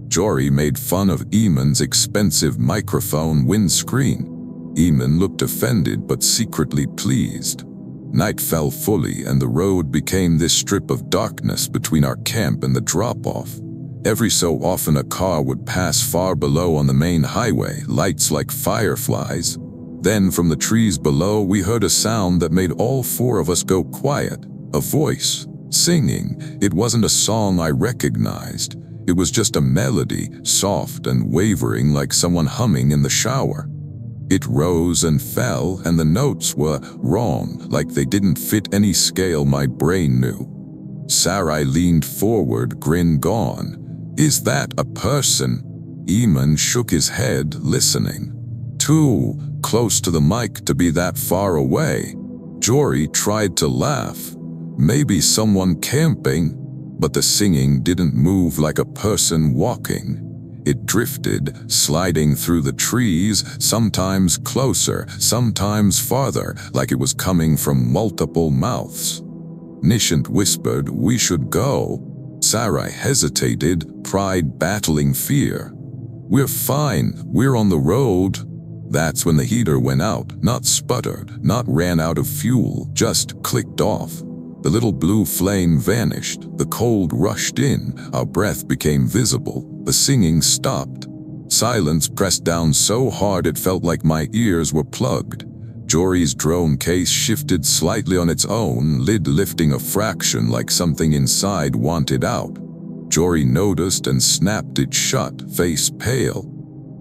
Jory made fun of Eamon's expensive microphone windscreen. Eamon looked offended but secretly pleased. Night fell fully, and the road became this strip of darkness between our camp and the drop-off. Every so often a car would pass far below on the main highway, lights like fireflies. Then from the trees below we heard a sound that made all 4 of us go quiet. A voice. Singing, it wasn't a song I recognized. It was just a melody, soft and wavering like someone humming in the shower. It rose and fell, and the notes were wrong, like they didn't fit any scale my brain knew. Sarai leaned forward, grin gone. "Is that a person?" Eamon shook his head, listening. Too close to the mic to be that far away. Jory tried to laugh. Maybe someone camping, but the singing didn't move like a person walking. It drifted, sliding through the trees, sometimes closer, sometimes farther, like it was coming from multiple mouths. Nishant whispered, "We should go." Sarai hesitated, pride battling fear. "We're fine, we're on the road." That's when the heater went out, not sputtered, not ran out of fuel, just clicked off. The little blue flame vanished, the cold rushed in, our breath became visible, the singing stopped. Silence pressed down so hard it felt like my ears were plugged. Jory's drone case shifted slightly on its own, lid lifting a fraction like something inside wanted out. Jory noticed and snapped it shut, face pale.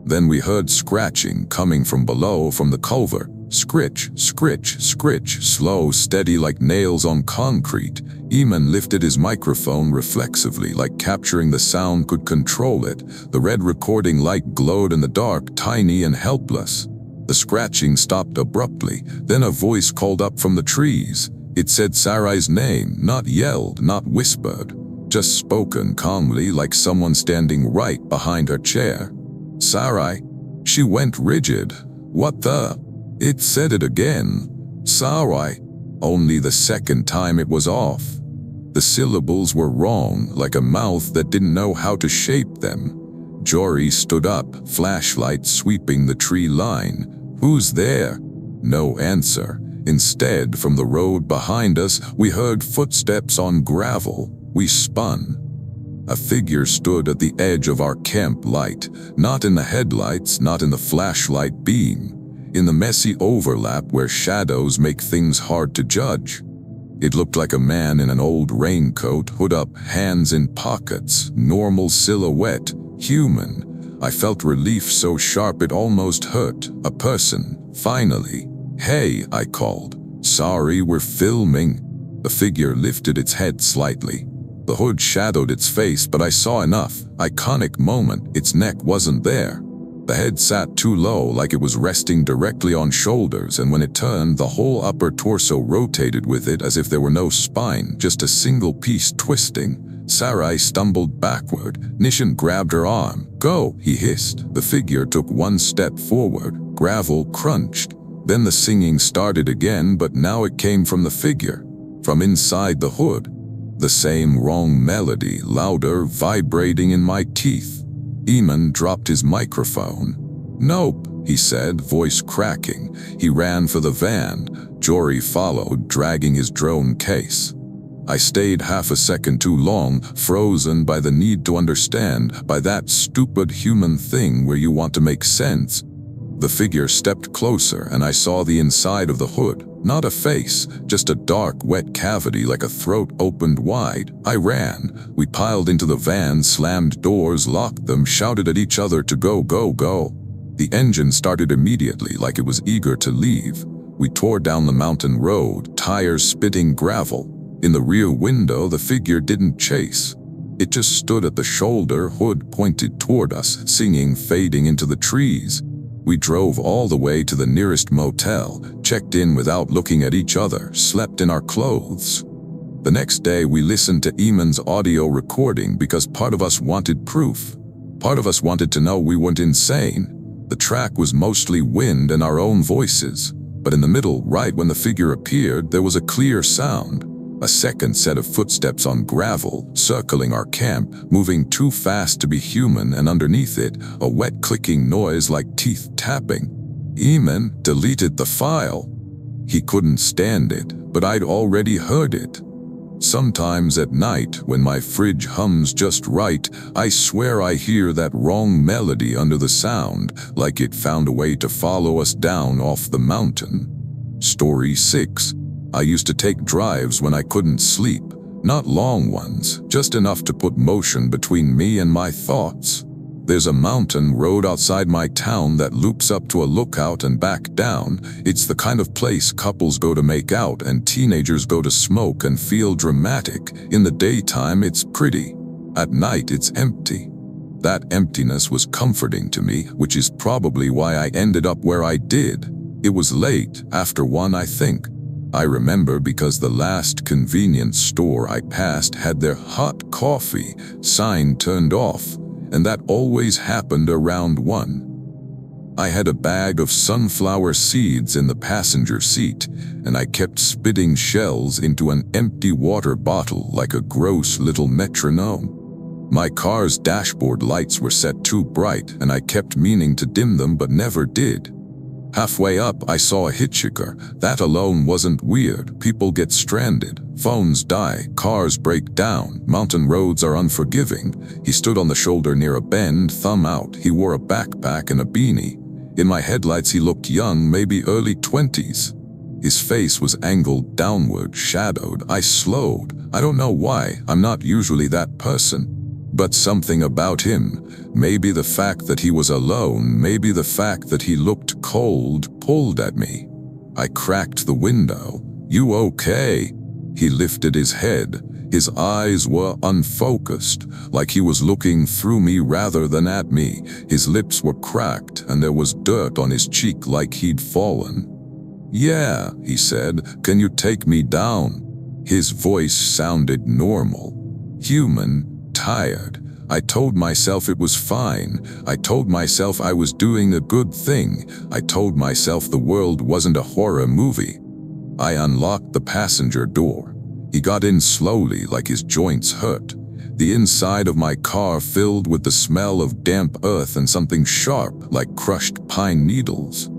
Then we heard scratching coming from below from the culvert. Scritch, scritch, scritch, slow, steady like nails on concrete. Eamon lifted his microphone reflexively, like capturing the sound could control it. The red recording light glowed in the dark, tiny and helpless. The scratching stopped abruptly. Then a voice called up from the trees. It said Sarai's name, not yelled, not whispered, just spoken calmly like someone standing right behind her chair. "Sarai." She went rigid. "What the?" It said it again. "Sarai." Only the second time it was off. The syllables were wrong, like a mouth that didn't know how to shape them. Jory stood up, flashlight sweeping the tree line. "Who's there?" No answer. Instead, from the road behind us, we heard footsteps on gravel. We spun. A figure stood at the edge of our camp light, not in the headlights, not in the flashlight beam, in the messy overlap where shadows make things hard to judge. It looked like a man in an old raincoat, hood up, hands in pockets, normal silhouette, human. I felt relief so sharp it almost hurt. A person, finally. "Hey," I called. "Sorry, we're filming." The figure lifted its head slightly. The hood shadowed its face, but I saw enough. Iconic moment, its neck wasn't there. The head sat too low, like it was resting directly on shoulders, and when it turned, the whole upper torso rotated with it as if there were no spine, just a single piece twisting. Sarai stumbled backward. Nishant grabbed her arm. "Go," he hissed. The figure took one step forward. Gravel crunched. Then the singing started again, but now it came from the figure, from inside the hood. The same wrong melody, louder, vibrating in my teeth. Eamon dropped his microphone. "Nope," he said, voice cracking. He ran for the van. Jory followed, dragging his drone case. I stayed half a second too long, frozen by the need to understand, by that stupid human thing where you want to make sense. The figure stepped closer, and I saw the inside of the hood. Not a face, just a dark, wet cavity like a throat opened wide. I ran. We piled into the van, slammed doors, locked them, shouted at each other to go, go, go. The engine started immediately, like it was eager to leave. We tore down the mountain road, tires spitting gravel. In the rear window, the figure didn't chase. It just stood at the shoulder, hood pointed toward us, singing, fading into the trees. We drove all the way to the nearest motel, checked in without looking at each other, slept in our clothes. The next day we listened to Eamon's audio recording because part of us wanted proof. Part of us wanted to know we weren't insane. The track was mostly wind and our own voices, but in the middle, right when the figure appeared, there was a clear sound. A second set of footsteps on gravel, circling our camp, moving too fast to be human, and underneath it, a wet clicking noise like teeth tapping. Eamon deleted the file. He couldn't stand it, but I'd already heard it. Sometimes at night, when my fridge hums just right, I swear I hear that wrong melody under the sound, like it found a way to follow us down off the mountain. Story 6. I used to take drives when I couldn't sleep. Not long ones, just enough to put motion between me and my thoughts. There's a mountain road outside my town that loops up to a lookout and back down. It's the kind of place couples go to make out and teenagers go to smoke and feel dramatic. In the daytime, it's pretty. At night, it's empty. That emptiness was comforting to me, which is probably why I ended up where I did. It was late, after 1, I think. I remember because the last convenience store I passed had their hot coffee sign turned off, and that always happened around 1. I had a bag of sunflower seeds in the passenger seat, and I kept spitting shells into an empty water bottle like a gross little metronome. My car's dashboard lights were set too bright, and I kept meaning to dim them but never did. Halfway up, I saw a hitchhiker. That alone wasn't weird. People get stranded, phones die, cars break down, mountain roads are unforgiving. He stood on the shoulder near a bend, thumb out. He wore a backpack and a beanie. In my headlights, he looked young, maybe early 20s. His face was angled downward, shadowed. I slowed. I don't know why. I'm not usually that person. But something about him, maybe the fact that he was alone, maybe the fact that he looked cold, pulled at me. I cracked the window. "You okay?" He lifted his head. His eyes were unfocused, like he was looking through me rather than at me. His lips were cracked, and there was dirt on his cheek like he'd fallen. "Yeah," he said, "can you take me down?" His voice sounded normal, human, tired. I told myself it was fine. I told myself I was doing a good thing. I told myself the world wasn't a horror movie. I unlocked the passenger door. He got in slowly, like his joints hurt. The inside of my car filled with the smell of damp earth and something sharp, like crushed pine needles.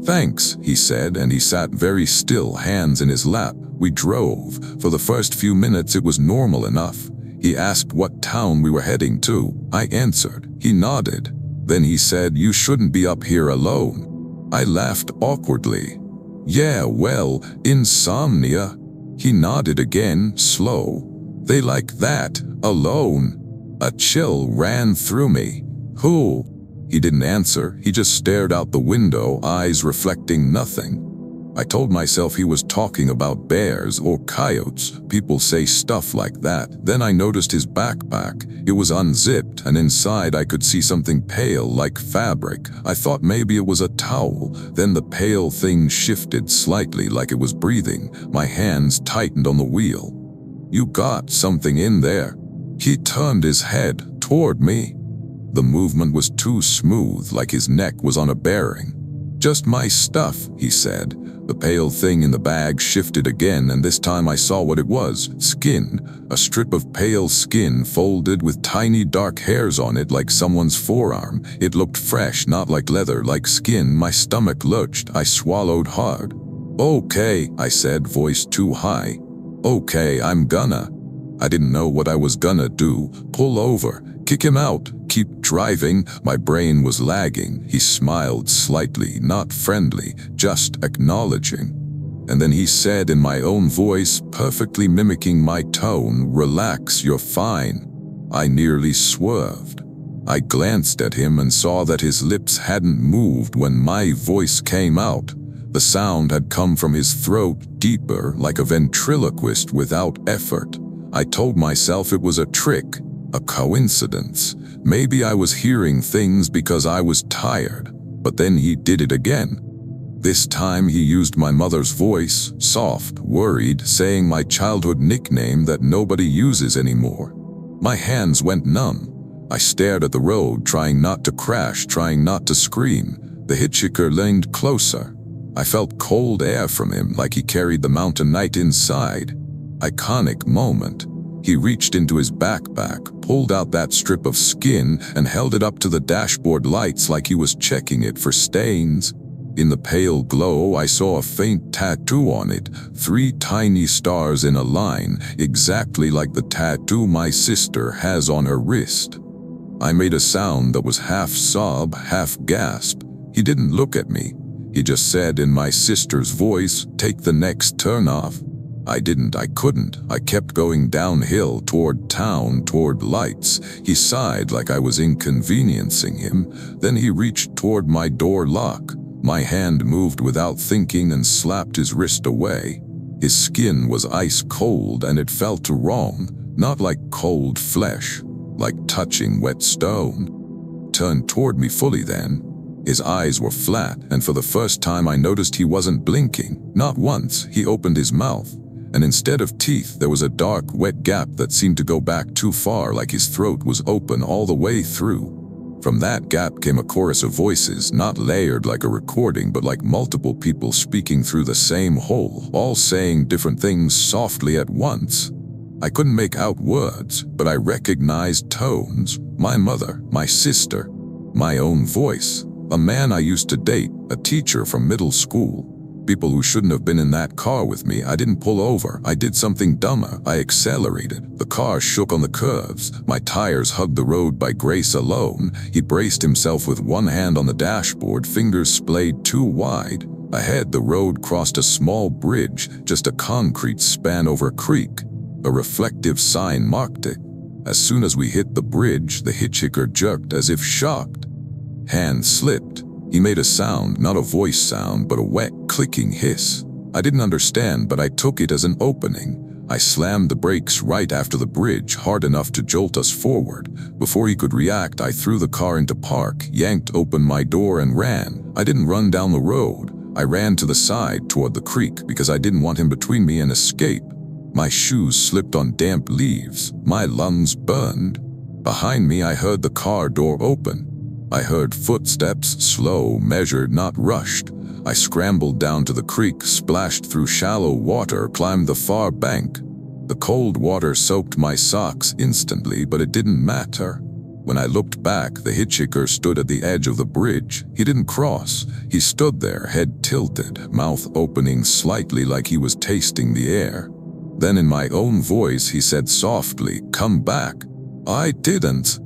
"Thanks," he said, and he sat very still, hands in his lap. We drove. For the first few minutes it was normal enough. He asked what town we were heading to. I answered. He nodded. Then he said, "You shouldn't be up here alone." I laughed awkwardly. "Yeah, well, insomnia." He nodded again, slow. "They like that, alone." A chill ran through me. "Who?" He didn't answer. He just stared out the window, eyes reflecting nothing. I told myself he was talking about bears or coyotes. People say stuff like that. Then I noticed his backpack. It was unzipped, and inside I could see something pale like fabric. I thought maybe it was a towel. Then the pale thing shifted slightly like it was breathing. My hands tightened on the wheel. "You got something in there." He turned his head toward me. The movement was too smooth, like his neck was on a bearing. "Just my stuff," he said. The pale thing in the bag shifted again, and this time I saw what it was. Skin. A strip of pale skin folded with tiny dark hairs on it like someone's forearm. It looked fresh, not like leather, like skin. My stomach lurched. I swallowed hard. "Okay," I said, voice too high. "Okay, I'm gonna." I didn't know what I was gonna do. Pull over. Kick him out. Keep driving. My brain was lagging. He smiled slightly, not friendly, just acknowledging. And then he said in my own voice, perfectly mimicking my tone, "Relax, you're fine." I nearly swerved. I glanced at him and saw that his lips hadn't moved when my voice came out. The sound had come from his throat, deeper, like a ventriloquist without effort. I told myself it was a trick, a coincidence. Maybe I was hearing things because I was tired. But then he did it again. This time he used my mother's voice, soft, worried, saying my childhood nickname that nobody uses anymore. My hands went numb. I stared at the road, trying not to crash, trying not to scream. The hitchhiker leaned closer. I felt cold air from him, like he carried the mountain night inside. Iconic moment. He reached into his backpack, pulled out that strip of skin, and held it up to the dashboard lights like he was checking it for stains. In the pale glow, I saw a faint tattoo on it, 3 tiny stars in a line, exactly like the tattoo my sister has on her wrist. I made a sound that was half sob, half gasp. He didn't look at me. He just said in my sister's voice, "Take the next turn off." I couldn't. I kept going downhill toward town, toward lights. He sighed like I was inconveniencing him. Then he reached toward my door lock. My hand moved without thinking and slapped his wrist away. His skin was ice cold and it felt wrong, not like cold flesh, like touching wet stone. Turned toward me fully then. His eyes were flat, and for the first time I noticed he wasn't blinking. Not once. He opened his mouth, and instead of teeth there was a dark, wet gap that seemed to go back too far, like his throat was open all the way through. From that gap came a chorus of voices, not layered like a recording, but like multiple people speaking through the same hole, all saying different things softly at once. I couldn't make out words, but I recognized tones. My mother, my sister, my own voice. A man I used to date, a teacher from middle school. People who shouldn't have been in that car with me. I didn't pull over. I did something dumber. I accelerated. The car shook on the curves. My tires hugged the road by grace alone. He braced himself with one hand on the dashboard, fingers splayed too wide. Ahead, the road crossed a small bridge, just a concrete span over a creek. A reflective sign marked it. As soon as we hit the bridge, the hitchhiker jerked as if shocked. Hand slipped. He made a sound, not a voice sound, but a wet, clicking hiss. I didn't understand, but I took it as an opening. I slammed the brakes right after the bridge, hard enough to jolt us forward. Before he could react, I threw the car into park, yanked open my door and ran. I didn't run down the road. I ran to the side toward the creek because I didn't want him between me and escape. My shoes slipped on damp leaves. My lungs burned. Behind me, I heard the car door open. I heard footsteps, slow, measured, not rushed. I scrambled down to the creek, splashed through shallow water, climbed the far bank. The cold water soaked my socks instantly, but it didn't matter. When I looked back, the hitchhiker stood at the edge of the bridge. He didn't cross. He stood there, head tilted, mouth opening slightly like he was tasting the air. Then in my own voice, he said softly, "Come back." I didn't.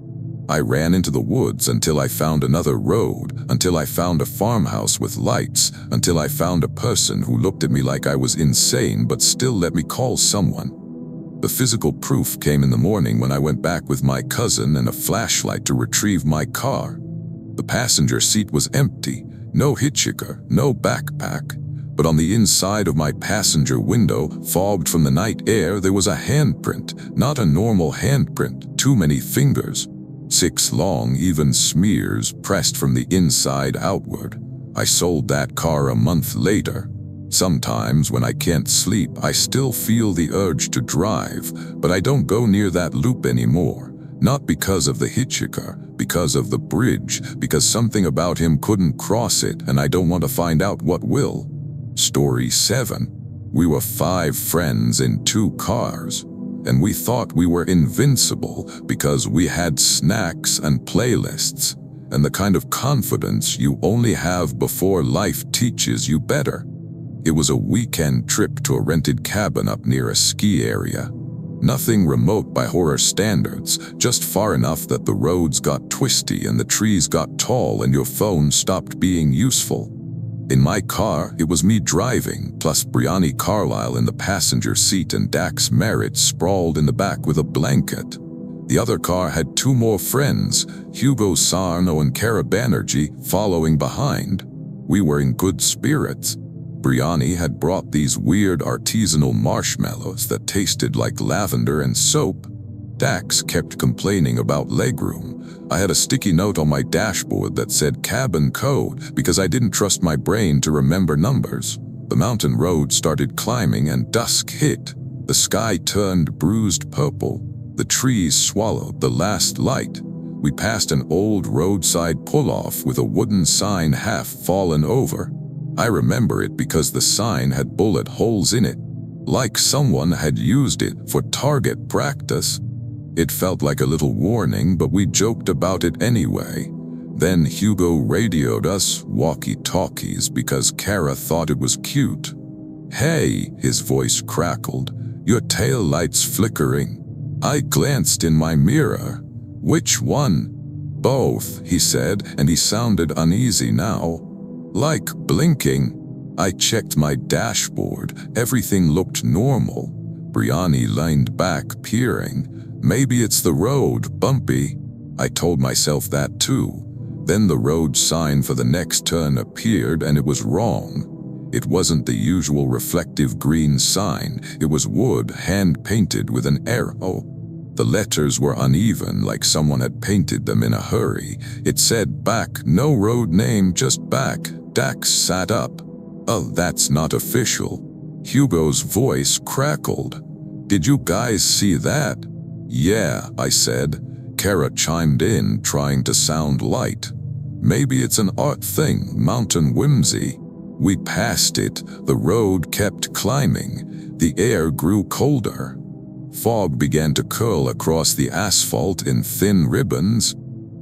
I ran into the woods until I found another road, until I found a farmhouse with lights, until I found a person who looked at me like I was insane but still let me call someone. The physical proof came in the morning when I went back with my cousin and a flashlight to retrieve my car. The passenger seat was empty, no hitchhiker, no backpack. But on the inside of my passenger window, fogged from the night air, there was a handprint, not a normal handprint, too many fingers. 6 long, even smears pressed from the inside outward. I sold that car a month later. Sometimes when I can't sleep, I still feel the urge to drive, but I don't go near that loop anymore. Not because of the hitchhiker, because of the bridge, because something about him couldn't cross it, and I don't want to find out what will. Story 7. We were 5 friends in 2 cars. And we thought we were invincible because we had snacks and playlists, and the kind of confidence you only have before life teaches you better. It was a weekend trip to a rented cabin up near a ski area. Nothing remote by horror standards, just far enough that the roads got twisty and the trees got tall and your phone stopped being useful. In my car, it was me driving, plus Brianni Carlisle in the passenger seat and Dax Merritt sprawled in the back with a blanket. The other car had 2 more friends, Hugo Sarno and Cara Banerjee, following behind. We were in good spirits. Brianni had brought these weird artisanal marshmallows that tasted like lavender and soap. Dax kept complaining about legroom. I had a sticky note on my dashboard that said cabin code because I didn't trust my brain to remember numbers. The mountain road started climbing and dusk hit. The sky turned bruised purple. The trees swallowed the last light. We passed an old roadside pull-off with a wooden sign half fallen over. I remember it because the sign had bullet holes in it, like someone had used it for target practice. It felt like a little warning, but we joked about it anyway. Then Hugo radioed us walkie-talkies because Cara thought it was cute. "Hey," his voice crackled, "your tail light's flickering." I glanced in my mirror. "Which one?" "Both," he said, and he sounded uneasy now. "Like blinking?" I checked my dashboard. Everything looked normal. Brianni leaned back, peering. Maybe it's the road, bumpy. I told myself that too. Then the road sign for the next turn appeared and it was wrong. It wasn't the usual reflective green sign. It was wood, hand-painted with an arrow. The letters were uneven, like someone had painted them in a hurry. It said back, no road name, just back. Dax sat up. Oh, that's not official. Hugo's voice crackled. Did you guys see that? Yeah, I said. Kara chimed in, trying to sound light. Maybe it's an art thing, mountain whimsy. We passed it. The road kept climbing. The air grew colder. Fog began to curl across the asphalt in thin ribbons.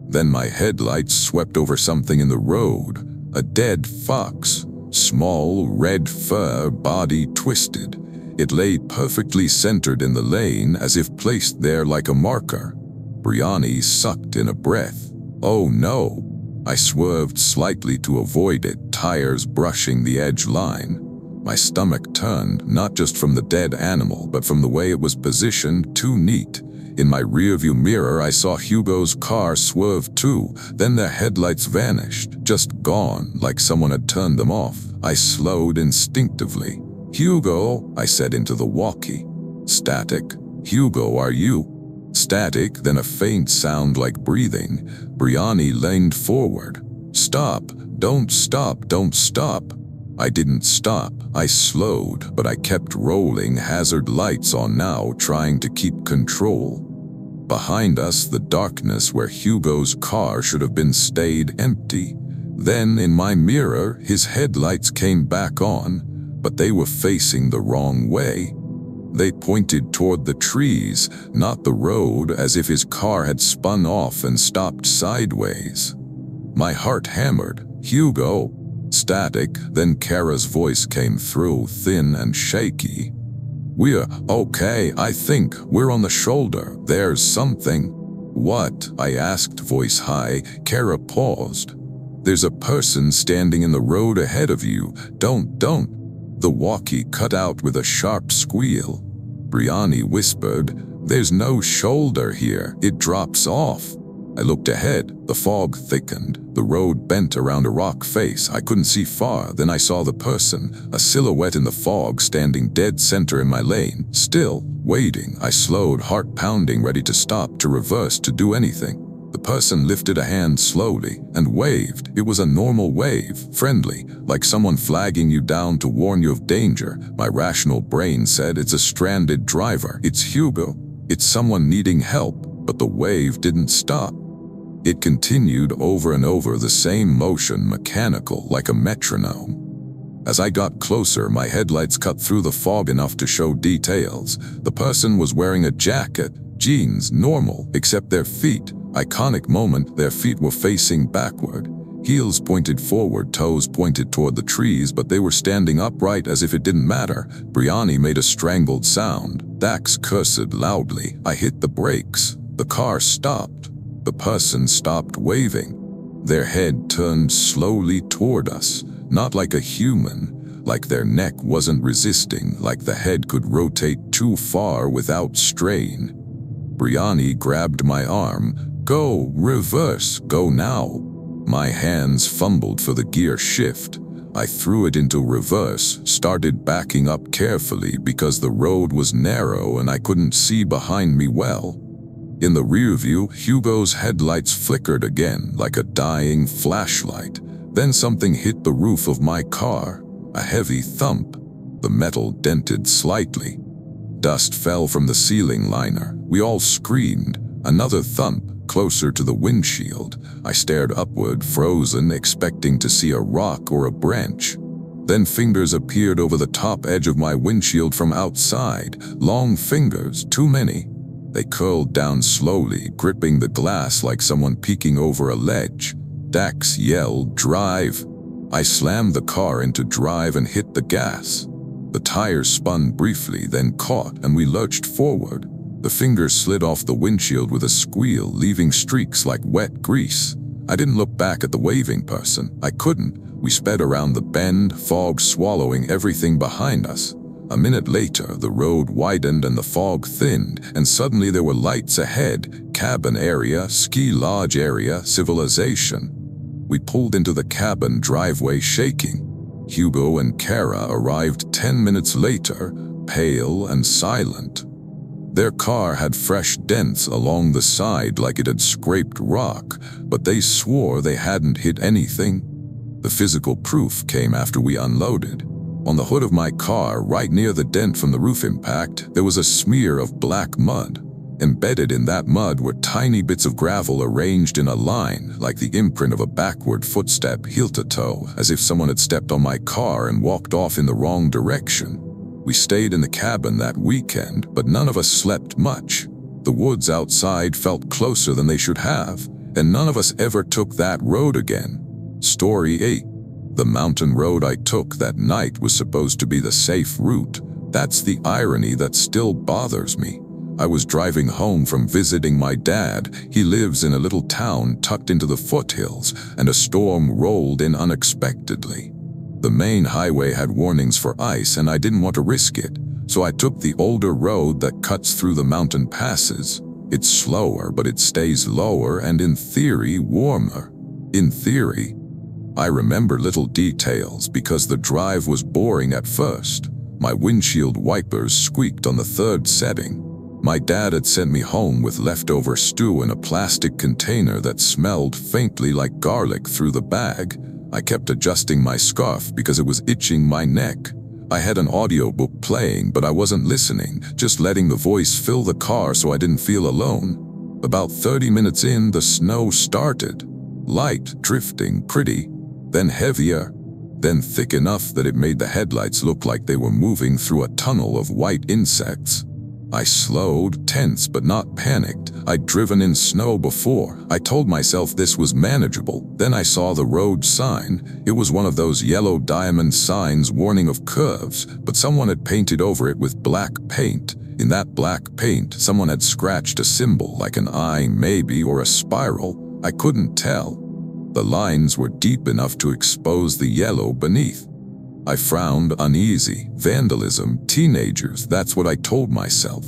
Then my headlights swept over something in the road. A dead fox. Small, red fur, body twisted. It lay perfectly centered in the lane, as if placed there like a marker. Brianni sucked in a breath. Oh no! I swerved slightly to avoid it, tires brushing the edge line. My stomach turned, not just from the dead animal, but from the way it was positioned, too neat. In my rearview mirror, I saw Hugo's car swerve too. Then their headlights vanished, just gone, like someone had turned them off. I slowed instinctively. Hugo, I said into the walkie. Static. Hugo, are you? Static, then a faint sound like breathing. Brianni leaned forward. Stop. Don't stop. Don't stop. I didn't stop. I slowed, but I kept rolling, hazard lights on now, trying to keep control. Behind us, the darkness where Hugo's car should have been stayed empty. Then, in my mirror, his headlights came back on, but they were facing the wrong way. They pointed toward the trees, not the road, as if his car had spun off and stopped sideways. My heart hammered. Hugo. Static, then Kara's voice came through, thin and shaky. We're okay, I think. We're on the shoulder. There's something. What? I asked, voice high. Kara paused. There's a person standing in the road ahead of you. Don't. The walkie cut out with a sharp squeal. Brianni whispered, There's no shoulder here. It drops off. I looked ahead. The fog thickened. The road bent around a rock face. I couldn't see far. Then I saw the person, a silhouette in the fog, standing dead center in my lane, still, waiting. I slowed, heart pounding, ready to stop, to reverse, to do anything. The person lifted a hand slowly and waved. It was a normal wave, friendly, like someone flagging you down to warn you of danger. My rational brain said, it's a stranded driver. It's Hugo. It's someone needing help. But the wave didn't stop. It continued over and over, the same motion, mechanical, like a metronome. As I got closer, my headlights cut through the fog enough to show details. The person was wearing a jacket, jeans, normal, except their feet. Iconic moment, their feet were facing backward. Heels pointed forward, toes pointed toward the trees, but they were standing upright as if it didn't matter. Brianni made a strangled sound. Dax cursed loudly. I hit the brakes. The car stopped. The person stopped waving. Their head turned slowly toward us, not like a human, like their neck wasn't resisting, like the head could rotate too far without strain. Brianni grabbed my arm. Go, reverse, go now. My hands fumbled for the gear shift. I threw it into reverse, started backing up carefully because the road was narrow and I couldn't see behind me well. In the rear view, Hugo's headlights flickered again like a dying flashlight. Then something hit the roof of my car. A heavy thump. The metal dented slightly. Dust fell from the ceiling liner. We all screamed. Another thump, closer to the windshield. I stared upward, frozen, expecting to see a rock or a branch. Then fingers appeared over the top edge of my windshield from outside. Long fingers, too many. They curled down slowly, gripping the glass like someone peeking over a ledge. Dax yelled, drive. I slammed the car into drive and hit the gas. The tires spun briefly, then caught, and we lurched forward. The fingers slid off the windshield with a squeal, leaving streaks like wet grease. I didn't look back at the waving person. I couldn't. We sped around the bend, fog swallowing everything behind us. A minute later, the road widened and the fog thinned, and suddenly there were lights ahead. Cabin area, ski lodge area, civilization. We pulled into the cabin driveway shaking. Hugo and Kara arrived 10 minutes later, pale and silent. Their car had fresh dents along the side like it had scraped rock, but they swore they hadn't hit anything. The physical proof came after we unloaded. On the hood of my car, right near the dent from the roof impact, there was a smear of black mud. Embedded in that mud were tiny bits of gravel arranged in a line, like the imprint of a backward footstep heel to toe, as if someone had stepped on my car and walked off in the wrong direction. We stayed in the cabin that weekend, but none of us slept much. The woods outside felt closer than they should have, and none of us ever took that road again. Story 8. The mountain road I took that night was supposed to be the safe route. That's the irony that still bothers me. I was driving home from visiting my dad. He lives in a little town tucked into the foothills, and a storm rolled in unexpectedly. The main highway had warnings for ice, and I didn't want to risk it, so I took the older road that cuts through the mountain passes. It's slower, but it stays lower and in theory warmer. In theory. I remember little details because the drive was boring at first. My windshield wipers squeaked on the third setting. My dad had sent me home with leftover stew in a plastic container that smelled faintly like garlic through the bag. I kept adjusting my scarf because it was itching my neck. I had an audiobook playing, but I wasn't listening, just letting the voice fill the car so I didn't feel alone. About 30 minutes in, the snow started. Light, drifting, pretty, then heavier, then thick enough that it made the headlights look like they were moving through a tunnel of white insects. I slowed, tense but not panicked. I'd driven in snow before. I told myself this was manageable. Then I saw the road sign. It was one of those yellow diamond signs warning of curves, but someone had painted over it with black paint. In that black paint, someone had scratched a symbol like an eye maybe or a spiral. I couldn't tell. The lines were deep enough to expose the yellow beneath. I frowned, uneasy. Vandalism, teenagers, that's what I told myself.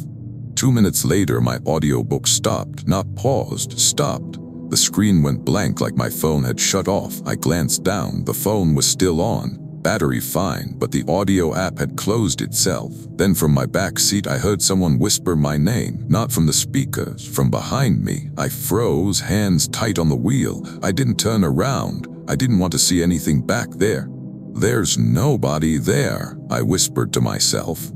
2 minutes later, my audiobook stopped, not paused, stopped. The screen went blank like my phone had shut off. I glanced down. The phone was still on. Battery fine, but the audio app had closed itself. Then from my back seat, I heard someone whisper my name, not from the speakers, from behind me. I froze, hands tight on the wheel. I didn't turn around. I didn't want to see anything back there. "There's nobody there," I whispered to myself.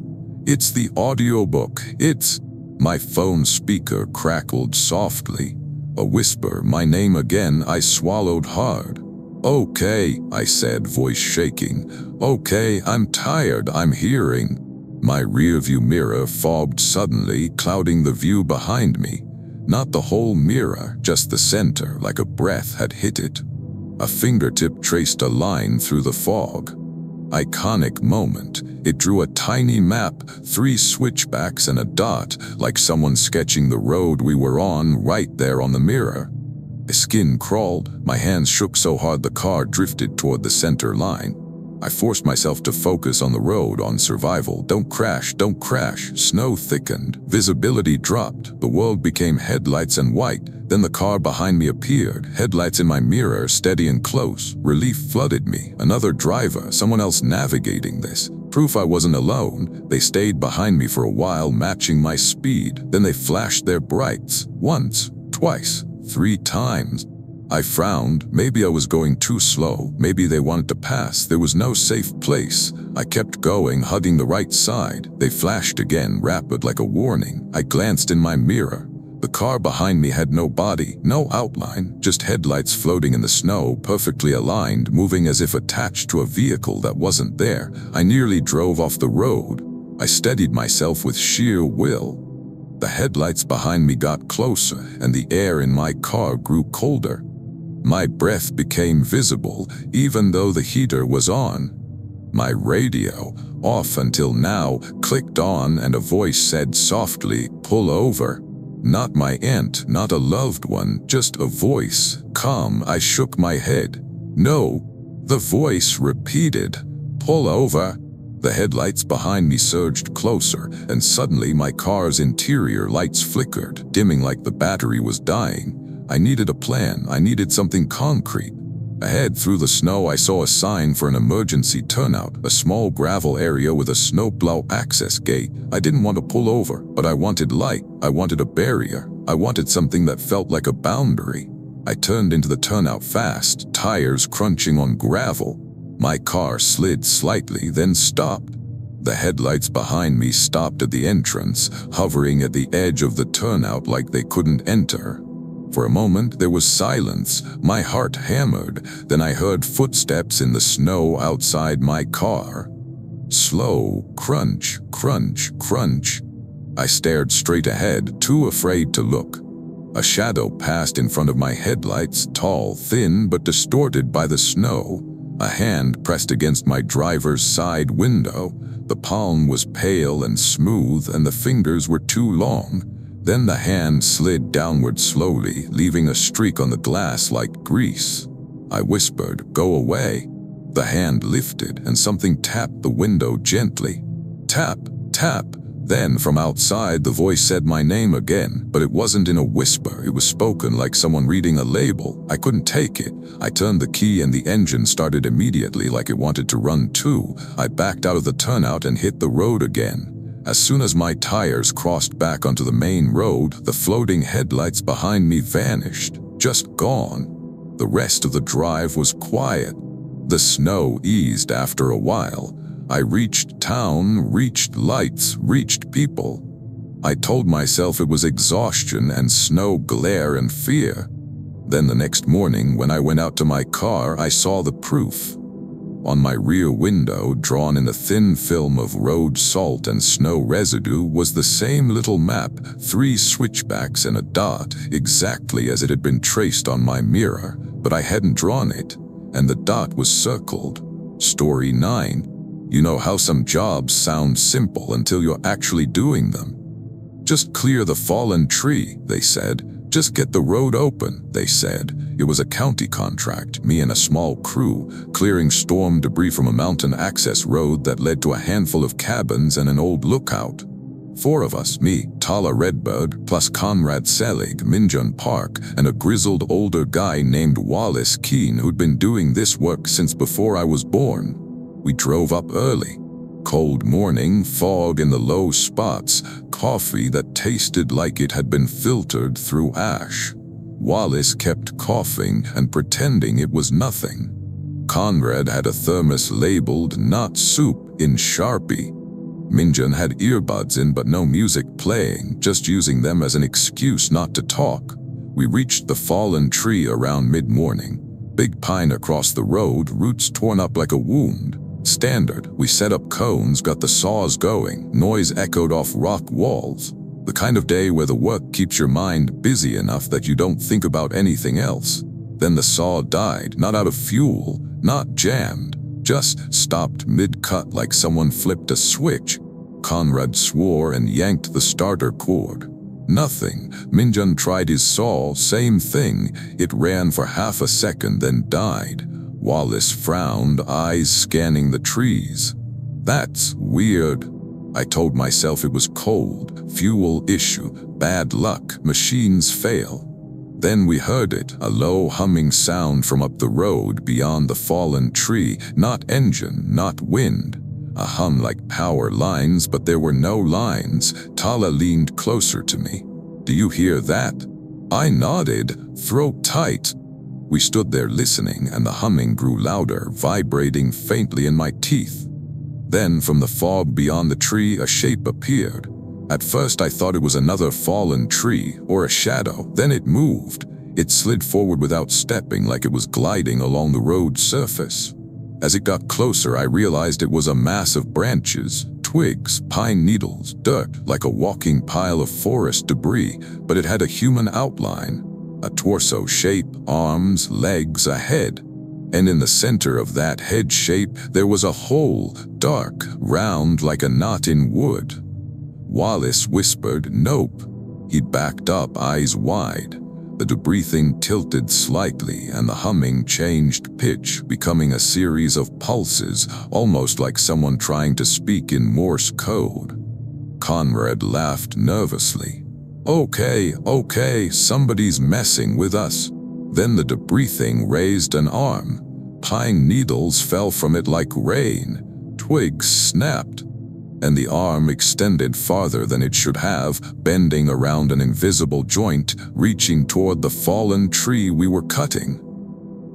"It's the audiobook. It's—" My phone speaker crackled softly. A whisper, my name again. I swallowed hard. "Okay," I said, voice shaking. "Okay, I'm tired, I'm hearing." My rearview mirror fogged suddenly, clouding the view behind me. Not the whole mirror, just the center, like a breath had hit it. A fingertip traced a line through the fog. Iconic moment. It drew a tiny map, 3 switchbacks and a dot, like someone sketching the road we were on right there on the mirror. My skin crawled. My hands shook so hard the car drifted toward the center line. I forced myself to focus on the road, on survival. Don't crash, don't crash. Snow thickened. Visibility dropped. The world became headlights and white. Then the car behind me appeared. Headlights in my mirror, steady and close. Relief flooded me. Another driver, someone else navigating this. Proof I wasn't alone. They stayed behind me for a while, matching my speed. Then they flashed their brights. Once, twice, 3 times. I frowned. Maybe I was going too slow. Maybe they wanted to pass. There was no safe place. I kept going, hugging the right side. They flashed again, rapid like a warning. I glanced in my mirror. The car behind me had no body, no outline, just headlights floating in the snow, perfectly aligned, moving as if attached to a vehicle that wasn't there. I nearly drove off the road. I steadied myself with sheer will. The headlights behind me got closer, and the air in my car grew colder. My breath became visible, even though the heater was on. My radio, off until now, clicked on, and a voice said softly, "Pull over." Not my aunt, not a loved one, just a voice. Calm. I shook my head. "No, The voice repeated, "Pull over." The headlights behind me surged closer, and suddenly my car's interior lights flickered, dimming like the battery was dying. I needed a plan. I needed something concrete. Ahead through the snow, I saw a sign for an emergency turnout, a small gravel area with a snowplow access gate. I didn't want to pull over, but I wanted light. I wanted a barrier. I wanted something that felt like a boundary. I turned into the turnout fast, tires crunching on gravel. My car slid slightly, then stopped. The headlights behind me stopped at the entrance, hovering at the edge of the turnout like they couldn't enter. For a moment, there was silence. My heart hammered. Then I heard footsteps in the snow outside my car. Slow, crunch, crunch, crunch. I stared straight ahead, too afraid to look. A shadow passed in front of my headlights, tall, thin, but distorted by the snow. A hand pressed against my driver's side window. The palm was pale and smooth, and the fingers were too long. Then the hand slid downward slowly, leaving a streak on the glass like grease. I whispered, "Go away." The hand lifted, and something tapped the window gently. Tap, tap. Then, from outside, the voice said my name again, but it wasn't in a whisper. It was spoken like someone reading a label. I couldn't take it. I turned the key and the engine started immediately, like it wanted to run too. I backed out of the turnout and hit the road again. As soon as my tires crossed back onto the main road, the floating headlights behind me vanished, just gone. The rest of the drive was quiet. The snow eased after a while. I reached town, reached lights, reached people. I told myself it was exhaustion and snow glare and fear. Then the next morning, when I went out to my car, I saw the proof. On my rear window, drawn in a thin film of road salt and snow residue, was the same little map, 3 switchbacks and a dot, exactly as it had been traced on my mirror, but I hadn't drawn it, and the dot was circled. Story 9. You know how some jobs sound simple until you're actually doing them. Just clear the fallen tree, they said. Just get the road open, they said. It was a county contract, me and a small crew, clearing storm debris from a mountain access road that led to a handful of cabins and an old lookout. 4 of us, me, Tala Redbird, plus Conrad Selig, Minjun Park, and a grizzled older guy named Wallace Keene who'd been doing this work since before I was born. We drove up early. Cold morning, fog in the low spots, coffee that tasted like it had been filtered through ash. Wallace kept coughing and pretending it was nothing. Conrad had a thermos labeled "Not Soup" in Sharpie. Minjun had earbuds in but no music playing, just using them as an excuse not to talk. We reached the fallen tree around mid-morning. Big pine across the road, roots torn up like a wound. Standard, we set up cones, got the saws going, noise echoed off rock walls. The kind of day where the work keeps your mind busy enough that you don't think about anything else. Then the saw died, not out of fuel, not jammed, just stopped mid-cut like someone flipped a switch. Conrad swore and yanked the starter cord. Nothing. Minjun tried his saw, same thing. It ran for half a second, then died. Wallace frowned, eyes scanning the trees. That's weird. I told myself it was cold, fuel issue, bad luck, machines fail. Then we heard it, a low humming sound from up the road beyond the fallen tree, not engine, not wind. A hum like power lines, but there were no lines. Tala leaned closer to me. Do you hear that? I nodded, throat tight. We stood there listening, and the humming grew louder, vibrating faintly in my teeth. Then, from the fog beyond the tree, a shape appeared. At first I thought it was another fallen tree, or a shadow. Then it moved. It slid forward without stepping, like it was gliding along the road surface. As it got closer, I realized it was a mass of branches, twigs, pine needles, dirt, like a walking pile of forest debris, but it had a human outline. A torso shape, arms, legs, a head. And in the center of that head shape, there was a hole, dark, round like a knot in wood. Wallace whispered, "Nope." He backed up, eyes wide. The debris thing tilted slightly and the humming changed pitch, becoming a series of pulses, almost like someone trying to speak in Morse code. Conrad laughed nervously. Okay, somebody's messing with us." Then the debris thing raised an arm. Pine needles fell from it like rain. Twigs snapped, and the arm extended farther than it should have, bending around an invisible joint, reaching toward the fallen tree we were cutting.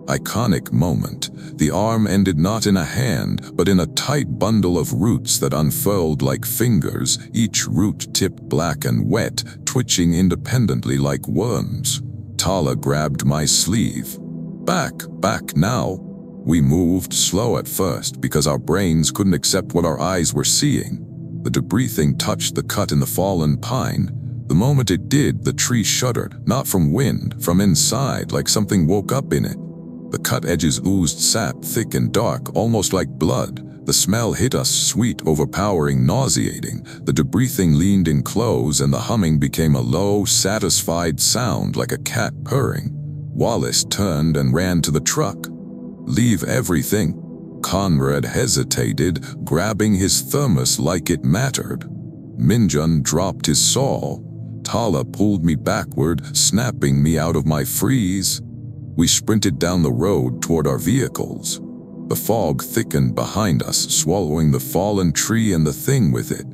Iconic moment. The arm ended not in a hand, but in a tight bundle of roots that unfurled like fingers, each root tipped black and wet, twitching independently like worms. Tala grabbed my sleeve. Back now." We moved slow at first because our brains couldn't accept what our eyes were seeing. The debris thing touched the cut in the fallen pine. The moment it did, the tree shuddered, not from wind, from inside, like something woke up in it. The cut edges oozed sap, thick and dark, almost like blood. The smell hit us, sweet, overpowering, nauseating. The debris thing leaned in close, and the humming became a low, satisfied sound like a cat purring. Wallace turned and ran to the truck. "Leave everything." Conrad hesitated, grabbing his thermos like it mattered. Minjun dropped his saw. Tala pulled me backward, snapping me out of my freeze. We sprinted down the road toward our vehicles. The fog thickened behind us, swallowing the fallen tree and the thing with it.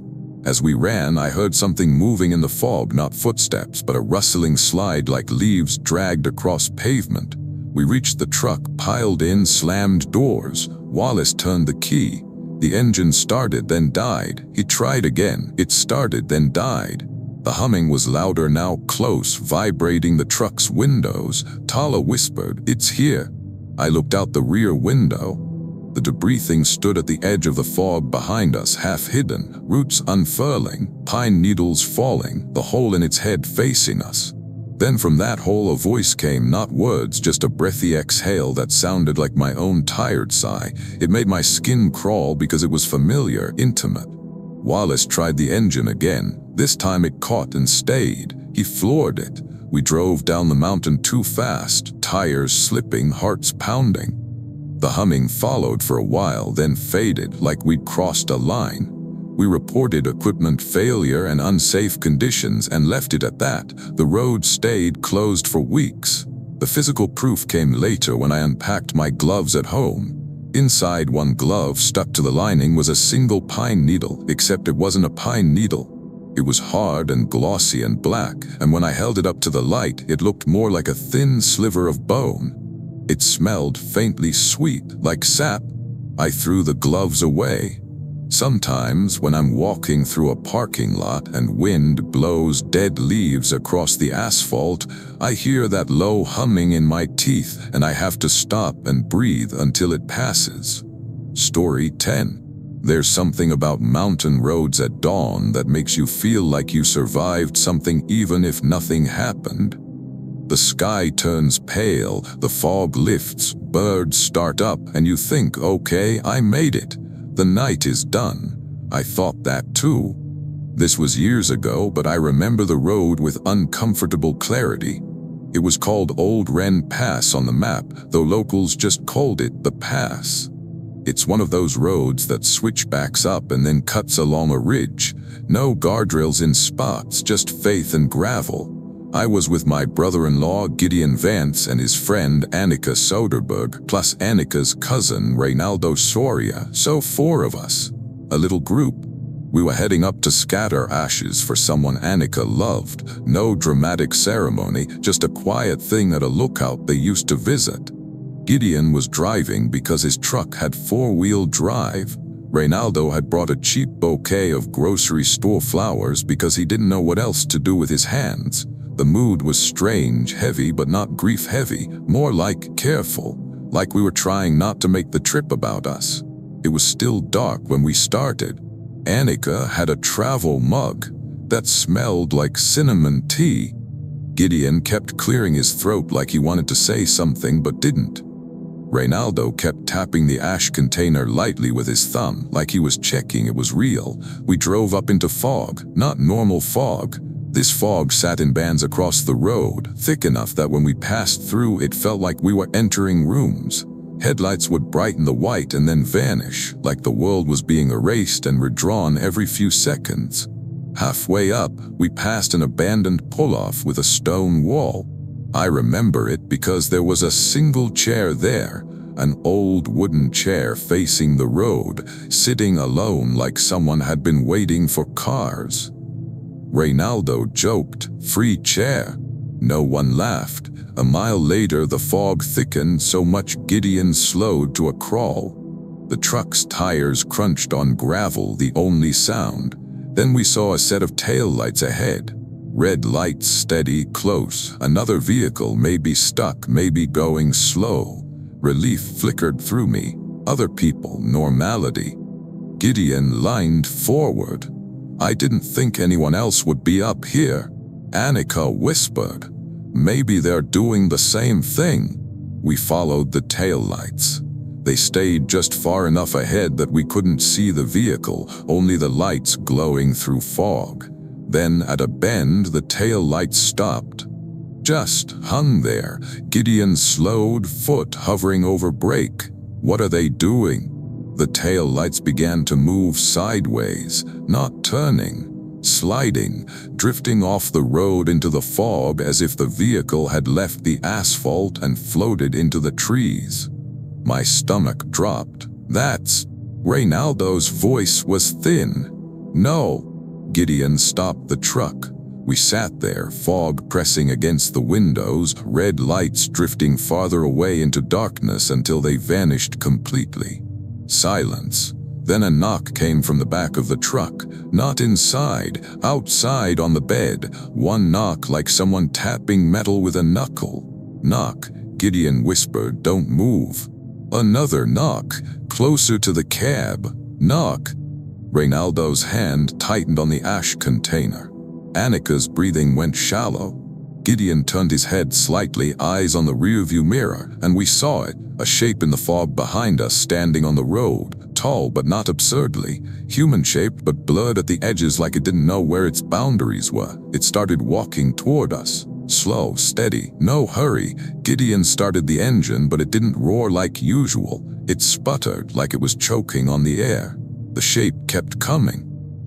As we ran, I heard something moving in the fog, not footsteps, but a rustling slide like leaves dragged across pavement. We reached the truck, piled in, slammed doors. Wallace turned the key. The engine started, then died. He tried again. It started, then died. The humming was louder now, close, vibrating the truck's windows. Tala whispered, "It's here." I looked out the rear window. The debris thing stood at the edge of the fog behind us, half hidden, roots unfurling, pine needles falling, the hole in its head facing us. Then from that hole a voice came, not words, just a breathy exhale that sounded like my own tired sigh. It made my skin crawl because it was familiar, intimate. Wallace tried the engine again. This time it caught and stayed. He floored it. We drove down the mountain too fast, tires slipping, hearts pounding. The humming followed for a while, then faded like we'd crossed a line. We reported equipment failure and unsafe conditions and left it at that. The road stayed closed for weeks. The physical proof came later when I unpacked my gloves at home. Inside one glove, stuck to the lining, was a single pine needle, except it wasn't a pine needle. It was hard and glossy and black, and when I held it up to the light, it looked more like a thin sliver of bone. It smelled faintly sweet, like sap. I threw the gloves away. Sometimes, when I'm walking through a parking lot and wind blows dead leaves across the asphalt, I hear that low humming in my teeth, and I have to stop and breathe until it passes. Story 10. There's something about mountain roads at dawn that makes you feel like you survived something even if nothing happened. The sky turns pale, the fog lifts, birds start up, and you think, okay, I made it. The night is done. I thought that too. This was years ago, but I remember the road with uncomfortable clarity. It was called Old Wren Pass on the map, though locals just called it the Pass. It's one of those roads that switchbacks up and then cuts along a ridge. No guardrails in spots, just faith and gravel. I was with my brother-in-law Gideon Vance and his friend Annika Soderberg, plus Annika's cousin Reynaldo Soria, so 4 of us. A little group. We were heading up to scatter ashes for someone Annika loved. No dramatic ceremony, just a quiet thing at a lookout they used to visit. Gideon was driving because his truck had 4-wheel drive. Reynaldo had brought a cheap bouquet of grocery store flowers because he didn't know what else to do with his hands. The mood was strange, heavy, but not grief-heavy, more like careful, like we were trying not to make the trip about us. It was still dark when we started. Annika had a travel mug that smelled like cinnamon tea. Gideon kept clearing his throat like he wanted to say something but didn't. Reynaldo kept tapping the ash container lightly with his thumb, like he was checking it was real. We drove up into fog, not normal fog. This fog sat in bands across the road, thick enough that when we passed through it felt like we were entering rooms. Headlights would brighten the white and then vanish, like the world was being erased and redrawn every few seconds. Halfway up, we passed an abandoned pull-off with a stone wall. I remember it because there was a single chair there, an old wooden chair facing the road, sitting alone like someone had been waiting for cars. Reynaldo joked, "Free chair." No one laughed. A mile later, the fog thickened so much Gideon slowed to a crawl. The truck's tires crunched on gravel, the only sound. Then we saw a set of taillights ahead. Red lights steady, close. Another vehicle, maybe stuck, maybe going slow. Relief flickered through me. Other people, normality. Gideon lined forward. "I didn't think anyone else would be up here." Annika whispered, "Maybe they're doing the same thing." We followed the taillights. They stayed just far enough ahead that we couldn't see the vehicle, only the lights glowing through fog. Then, at a bend, the taillights stopped. Just hung there, Gideon's slowed foot hovering over brake. "What are they doing?" The taillights began to move sideways, not turning, sliding, drifting off the road into the fog as if the vehicle had left the asphalt and floated into the trees. My stomach dropped. "That's..." Reynaldo's voice was thin. "No." Gideon stopped the truck. We sat there, fog pressing against the windows, red lights drifting farther away into darkness until they vanished completely. Silence. Then a knock came from the back of the truck. Not inside, outside on the bed. One knock like someone tapping metal with a knuckle. "Knock," Gideon whispered, "don't move." Another knock, closer to the cab. "Knock." Reynaldo's hand tightened on the ash container. Annika's breathing went shallow. Gideon turned his head slightly, eyes on the rearview mirror, and we saw it, a shape in the fog behind us standing on the road, tall but not absurdly, human-shaped but blurred at the edges like it didn't know where its boundaries were. It started walking toward us. Slow, steady, no hurry. Gideon started the engine, but it didn't roar like usual. It sputtered like it was choking on the air. The shape kept coming.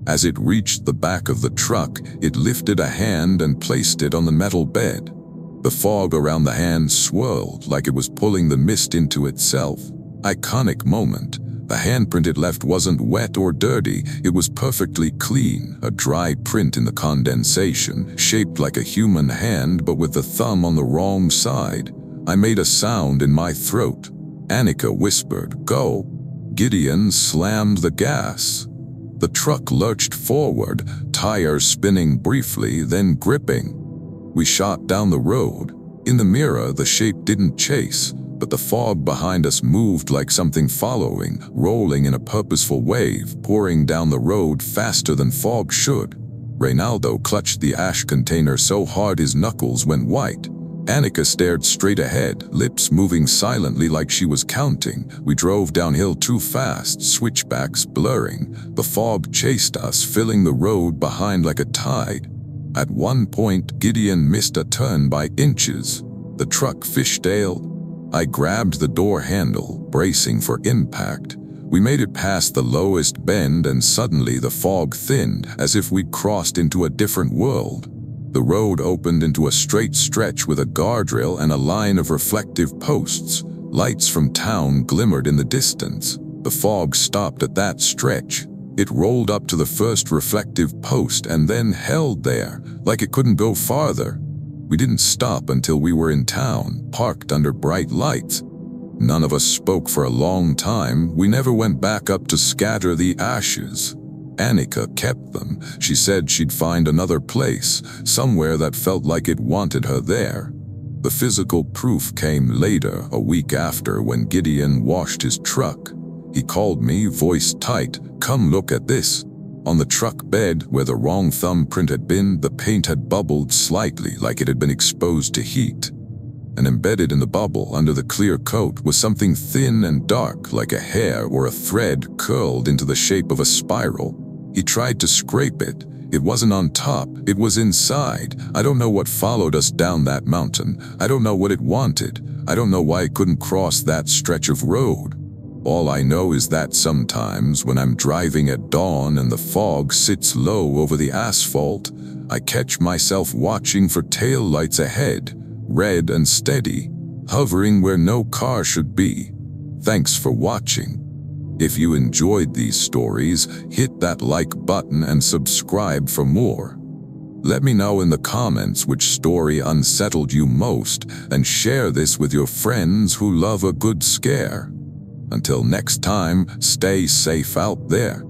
As it reached the back of the truck, it lifted a hand and placed it on the metal bed. The fog around the hand swirled like it was pulling the mist into itself. Iconic moment. The handprint it left wasn't wet or dirty, it was perfectly clean, a dry print in the condensation, shaped like a human hand but with the thumb on the wrong side. I made a sound in my throat. Annika whispered, "Go." Gideon slammed the gas. The truck lurched forward, tires spinning briefly, then gripping. We shot down the road. In the mirror, the shape didn't chase, but the fog behind us moved like something following, rolling in a purposeful wave, pouring down the road faster than fog should. Reynaldo clutched the ash container so hard his knuckles went white. Annika stared straight ahead, lips moving silently like she was counting. We drove downhill too fast, switchbacks blurring. The fog chased us, filling the road behind like a tide. At one point, Gideon missed a turn by inches. The truck fishtailed. I grabbed the door handle, bracing for impact. We made it past the lowest bend and suddenly the fog thinned, as if we'd crossed into a different world. The road opened into a straight stretch with a guardrail and a line of reflective posts. Lights from town glimmered in the distance. The fog stopped at that stretch. It rolled up to the first reflective post and then held there, like it couldn't go farther. We didn't stop until we were in town, parked under bright lights. None of us spoke for a long time. We never went back up to scatter the ashes. Annika kept them. She said she'd find another place, somewhere that felt like it wanted her there. The physical proof came later, a week after, when Gideon washed his truck. He called me, voice tight, "Come look at this." On the truck bed, where the wrong thumbprint had been, the paint had bubbled slightly, like it had been exposed to heat. And embedded in the bubble, under the clear coat, was something thin and dark, like a hair or a thread curled into the shape of a spiral. He tried to scrape it. It wasn't on top, it was inside. I don't know what followed us down that mountain. I don't know what it wanted. I don't know why it couldn't cross that stretch of road. All I know is that sometimes when I'm driving at dawn and the fog sits low over the asphalt, I catch myself watching for taillights ahead, red and steady, hovering where no car should be. Thanks for watching. If you enjoyed these stories, hit that like button and subscribe for more. Let me know in the comments which story unsettled you most, and share this with your friends who love a good scare. Until next time, stay safe out there.